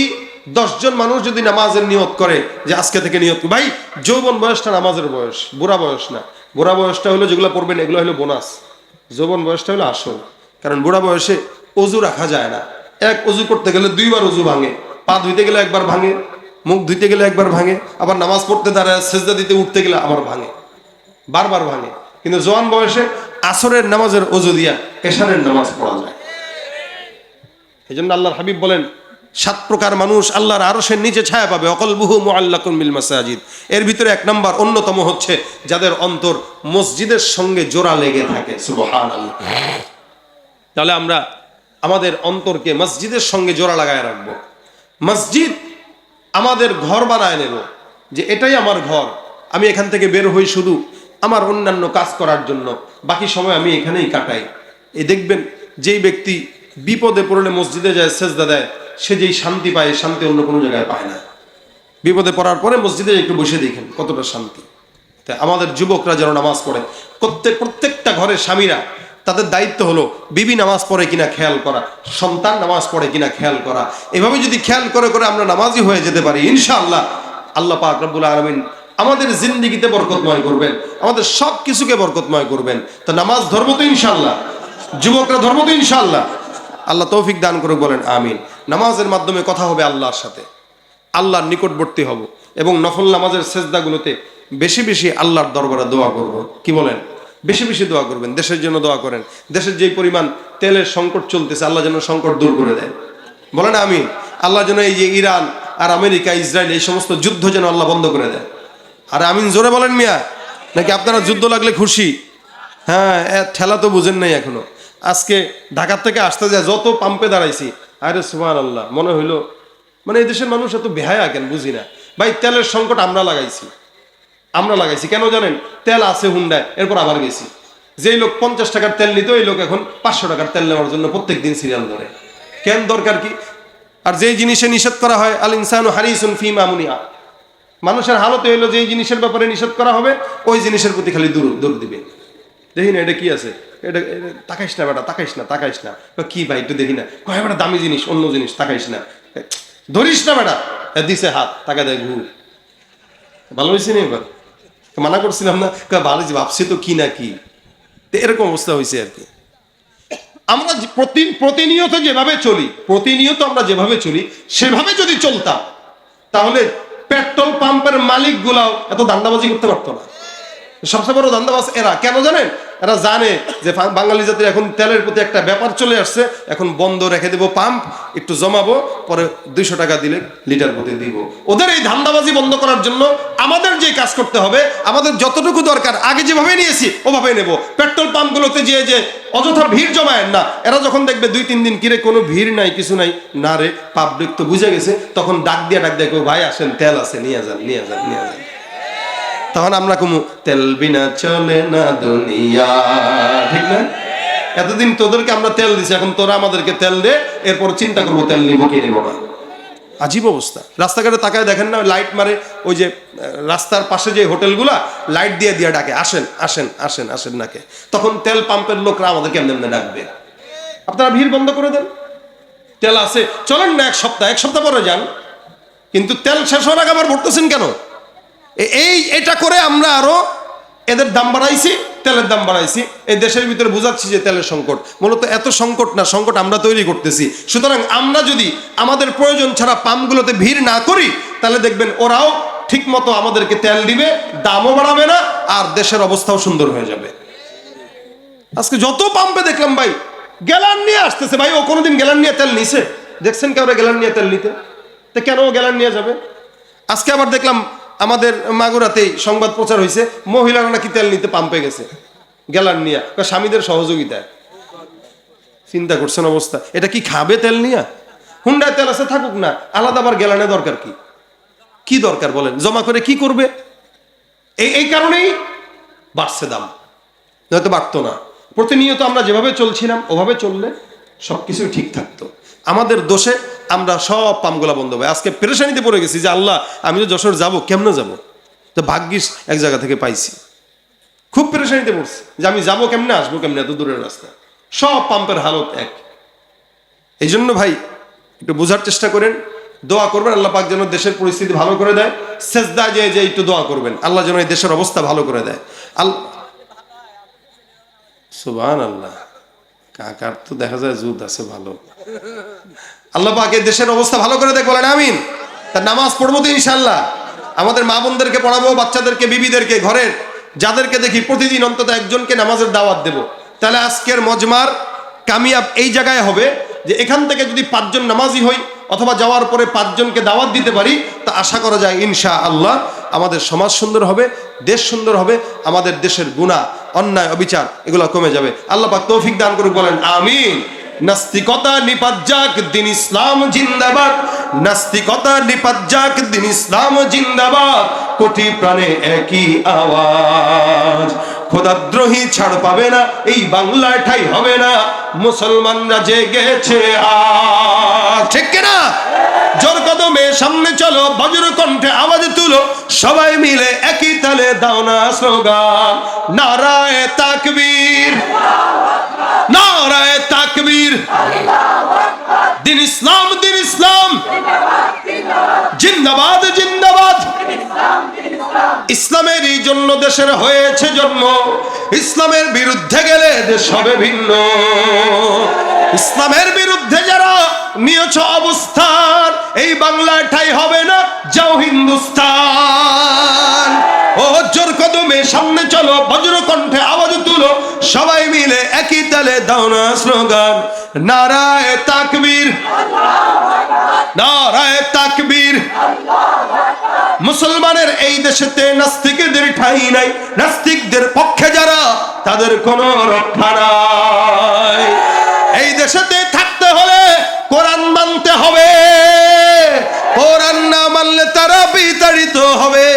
10 জন মানুষ যদি নামাজের নিয়ত করে যে আজকে থেকে নিয়ত, ভাই যৌবন বয়সটা নামাজের বয়স, বুড়া বয়স না। বুড়া বয়সটা হলো যেগুলো পড়বেন এগুলো হলো বোনাস, যৌবন বয়সটা হলো আসল। কারণ বুড়া বয়সে অজু রাখা যায় না। এক অজু করতে গেলে 2 বার অজু ভাঙে, পা ধুইতে গেলে একবার ভাঙে, মুখ ধুইতে গেলে একবার ভাঙে, আবার নামাজ পড়তে দাঁড়ায় সেজদা দিতে উঠতে গেলে আবার ভাঙে, বারবার ভাঙে। কিন্তু জওয়ান বয়সে আসরের নামাজের অজু দিয়া এশারের নামাজ পড়া যায়। এই জন্য আল্লাহর হাবিব বলেন, 7 প্রকার মানুষ আল্লাহর আরশের নিচে ছায়া পাবে, অকলবুহু মুআল্লাকুন বিল মাসাজিদ। এর ভিতরে 1 নম্বর অন্যতম হচ্ছে যাদের অন্তর মসজিদের সঙ্গে জোড়া লেগে থাকে। সুবহানাল্লাহ। তাহলে আমরা আমাদের অন্তরকে মসজিদের সঙ্গে জোড়া লাগায় রাখবো। মসজিদ আমাদের ঘর বানায় নেব, যে এটাই আমার ঘর, আমি এখান থেকে বের হই শুধু আমার অন্যান্য কাজ করার জন্য, বাকি সময় আমি এখানেই কাটাই। এই দেখবেন যেই ব্যক্তি বিপদে পড়লে মসজিদে যায়, সেজদা দেয়, সে যেই শান্তি পায়, শান্তি অন্য কোনো জায়গায় পায় না। বিপদে পড়ার পরে মসজিদে একটু বসে দেখেন কতটা শান্তি। তাই আমাদের যুবকরা যেন নামাজ পড়ে। প্রত্যেকটা ঘরের স্বামীরা, তাদের দায়িত্ব হলো বিবি নামাজ পড়ে কিনা খেয়াল করা, সন্তান নামাজ পড়ে কিনা খেয়াল করা। এভাবে যদি খেয়াল করে করে আমরা নামাজি হয়ে যেতে পারি, ইনশাআল্লাহ আল্লাহ পাক রব্বুল আলামিন আমাদের জিন্দেগিতে বরকতময় করবেন, আমাদের সব কিছুকে বরকতময় করবেন। তো নামাজ ধর্ম তো ইনশাআল্লাহ, যুবকরা ধর্ম তো ইনশাআল্লাহ। আল্লাহ তৌফিক দান করে, বলেন আমিন। নামাজের মাধ্যমে কথা হবে আল্লাহর সাথে, আল্লাহর নিকটবর্তী হব, এবং নফল নামাজের সেজদাগুলোতে বেশি বেশি আল্লাহর দরবারে দোয়া করব। কি বলেন? বেশি বেশি দোয়া করবেন। দেশের জন্য দোয়া করেন। দেশের যে পরিমাণ তেলের সংকট চলতেছে, আল্লাহ যেন সংকট দূর করে দেয়। বলেন আমিন। আল্লাহ যেন এই যে ইরান আর আমেরিকা, ইসরায়েল, এই সমস্ত যুদ্ধ যেন আল্লাহ বন্ধ করে দেয়। আর আমিন জোরে বলেন মিয়া। নাকি আপনারা যুদ্ধ লাগলে খুশি? হ্যাঁ, ঠেলা তো বুঝেন নাই এখনো। আজকে ঢাকার থেকে আসতে যায় যত পাম্পে দাঁড়াইছি, আরে সুবহানাল্লাহ, মনে হইলো মানে এই দেশের মানুষ এত বেহায়া কেন বুঝি না ভাই। তেলের সংকট আমরা লাগাইছি কেন জানেন? তেল আছে হুন্ডায়, এরপর আবার গেছি। যেই লোক 50 টাকার তেল নিত, এই লোক এখন 500 টাকার তেল নেওয়ার জন্য প্রত্যেক দিন সিরিয়াল ধরে। কেন, দরকার কি? আর যেই জিনিসে নিষেধ করা হয়, আল ইনসানু হারিসুন ফিমা মুনিয়া, মানুষের হালতে হইলো যেই জিনিসের ব্যাপারে নিষেধ করা হবে ওই জিনিসের প্রতি খালি দৌড় দিবে। দেখি না এটা কি আছে, এটা তাকাইস না বেটা, তাকাইস না। কি ভাই একটু দেখি না, কয় বেটা দামি জিনিস, অন্য জিনিস, তাকাইস না, ধরিস না বেটা, দিছে হাত, তাকা দেয় ঘুর। ভালো হয়েছে না এবার? মানা করছিলাম না, ভালো ভাবছি তো কি না কি, এরকম অবস্থা হয়েছে আর কি। আমরা প্রতিনিয়ত আমরা যেভাবে চলি সেভাবে যদি চলতাম, তাহলে পেট্রোল পাম্পের মালিক গুলাও এত দান্দাবাজি করতে পারতো না। সবচেয়ে বড় দান্দাবাজ এরা, কেন জানেন? এরা জানে যে বাঙালি জাতির এখন তেলের প্রতি একটা ব্যাপার চলে আসছে, এখন বন্ধ রেখে দেবো পাম্প, একটু জমাবো, পরে 200 টাকা দিলে লিটার প্রতি দিব। ওদের এই ধান্দাবাজি বন্ধ করার জন্য আমাদের যে কাজ করতে হবে, আমাদের যতটুকু দরকার আগে যেভাবে নিয়েছি ওভাবে নেব। পেট্রোল পাম্পগুলোতে যে অযথা ভিড় জমায়েন না। এরা যখন দেখবে 2-3 দিন কিরে কোনো ভিড় নাই, কিছু নাই, না রে পাবলিক তো বুঝে গেছে, তখন ডাক দিয়ে ভাই আসেন, তেল আছে, নিয়ে যান। তখন আমরা কমু, তেল বিনা চলে না দুনিয়া, ঠিক না? এতদিন তোদেরকে আমরা তেল দিছি, এখন তোরা আমাদেরকে তেল দে, এরপর চিন্তা করবো তেল নিব কি নেবো না। আজীব অবস্থা। রাস্তাঘাটে তাকায় দেখেন না, লাইট মারে, ওই যে রাস্তার পাশে যে হোটেলগুলা লাইট দিয়ে ডাকে, আসেন নাকে। তখন তেল পাম্পের লোকরা আমাদেরকে এমনি ডাকবে। আপনারা ভিড় বন্ধ করে দেন, তেল আছে, চলেন না এক সপ্তাহ পরে যান, কিন্তু তেল শেষ হওয়ার আগে আবার ভরতেছেন কেন? এটা করে আমরা আরো এদের দাম বাড়াইছি, তেলের দাম বাড়াইছি। এই দেশের ভিতরে বুঝাচ্ছি যে তেলের সংকট, মূলত এত সংকট না, সংকট আমরা তৈরি করতেছি। সুতরাং আমরা যদি আমাদের প্রয়োজন ছাড়া পাম্পগুলোতে ভিড় না করি, তাহলে দেখবেন ওরাও ঠিক মতো আমাদেরকে তেল দিবে, দামও বাড়াবে না, আর দেশের অবস্থাও সুন্দর হয়ে যাবে। আজকে যত পাম্পে দেখলাম ভাই গ্যালান নিয়ে আসতেছে। ভাই ও কোনোদিন গ্যালান নিয়ে তেল নিছে? দেখছেন কেউ গ্যালান নিয়ে তেল নিতে? তো কেন ও গ্যালান নিয়ে যাবে? আজকে আবার দেখলাম আমাদের মাগুরাতেই সংবাদ প্রচার হয়েছে, মহিলারা নাকি তেল নিতে পাম্পে গেছে গ্যালান নিয়ে, স্বামীদের সহযোগিতায়। চিন্তা করছেন অবস্থা? এটা কি খাবে তেল নিয়ে? হুন্ডায় তেল আছে, থাকুক না, আলাদা আবার গ্যালানে দরকার কি দরকার বলেন? জমা করে কি করবে? এই কারণেই বাড়ছে দাম, নয়তো বাড়তো না। প্রতিনিয়ত আমরা যেভাবে চলছিলাম ওভাবে চললে সবকিছু ঠিক থাকতো। আমাদের দোষে আমরা সব পাম্পগুলা বন্ধ হবে। আজকে পেরেশানিতে পড়ে গেছি যে আল্লাহ, আমি তো যশোর যাবো, কেমনে যাবো? তো ভাগ্যিস এক জায়গা থেকে পাইছি। খুব পেরেশানিতে পড়ছি যে আমি যাবো কেমনে, আসবো কেমনে, এত দূরের রাস্তা। সব পাম্পের হালত এক। এই জন্য ভাই একটু বোঝার চেষ্টা করেন, দোয়া করবেন আল্লাহ পাক যেন দেশের পরিস্থিতি ভালো করে দেয়। সেজদা যে একটু দোয়া করবেন, আল্লাহ যেন এই দেশের অবস্থা ভালো করে দেয়। সুবহানাল্লাহ, কাকার তো দেখা যায় জুদ আছে ভালো। আল্লাহ পাক এই দেশের অবস্থা ভালো করে দেয়, বলেন আমিন। তার নামাজ পড়বো তো ইনশাল্লাহ, আমাদের মা বোনদেরকে পড়াবো, বাচ্চাদেরকে, বিবিদেরকে, ঘরের যাদেরকে দেখি প্রতিদিন অন্তত একজনকে নামাজের দাওয়াত দেব। তাহলে আজকের মজমার কামিয়াব এই জায়গায় হবে যে এখান থেকে যদি 5 জন নামাজি হই, অথবা যাওয়ার পরে 5 জনকে দাওয়াত দিতে পারি, তা আশা করা যায় ইনশাআল্লাহ আমাদের সমাজ সুন্দর হবে, দেশ সুন্দর হবে, আমাদের দেশের গুনাহ, অন্যায়, অবিচার এগুলো কমে যাবে। আল্লাহ পাক তৌফিক দান করুক, বলেন আমিন। নাস্তিকতা নিপাত যাক, দিন ইসলাম জিন্দাবাদ। নাস্তিকতা নিপাত যাক, দিন ইসলাম জিন্দাবাদ। কোটি প্রাণে একই আওয়াজ, খোদাদ্রোহী ছাড় পাবে না, এই বাংলায় ঠাই হবে না, মুসলমানরা জেগেছে আজ। ঠিক কিনা? জোর কদমে সামনে চলো, বজ্র কণ্ঠে আওয়াজ তুলো, সবাই মিলে একই তালে দাও না স্লোগান, নারায়ে তাকবীর, নারায়ে তাকবীর। দিন ইসলাম, দিন ইসলাম জিন্দাবাদ, জিন্দাবাদ। ইসলামেরই জন্য দেশের হয়েছে জন্ম, ইসলামের বিরুদ্ধে গেলে দেশ হবে ভিন্ন। ইসলামের বিরুদ্ধে যারা নিয়েছ অবস্থান, এই বাংলায় ঠাই হবে না, যাও হিন্দুস্তান। ও জোর কদমে সামনে চলো, বজ্র কণ্ঠে আওয়াজ তুলো, সবাই মিলে একই তালে দাও না স্লোগান, নারায়ে তাকবীর, নারায়ে তাকবীর। মুসলমানের এই দেশেতে নাস্তিকদের ঠাঁই নাই, নাস্তিকদের পক্ষে যারা তাদের কোনো রক্ষা নাই। এই দেশেতে থাকতে হলে কোরআন মানতে হবে, কোরআন না মানলে তারা বিতাড়িত হবে।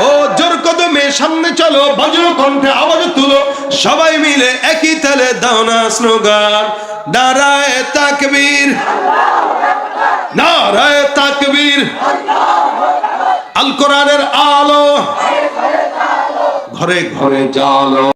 ও জোর কদমে সামনে চলো, বজ্র কণ্ঠে আওয়াজ তুলো, সবাই মিলে একই তালে দাও না স্লোগান, নারায়ে তাকবীর, নারায়ে তাকবীর। আল কোরআনের আলো ঘরে ঘরে জালো।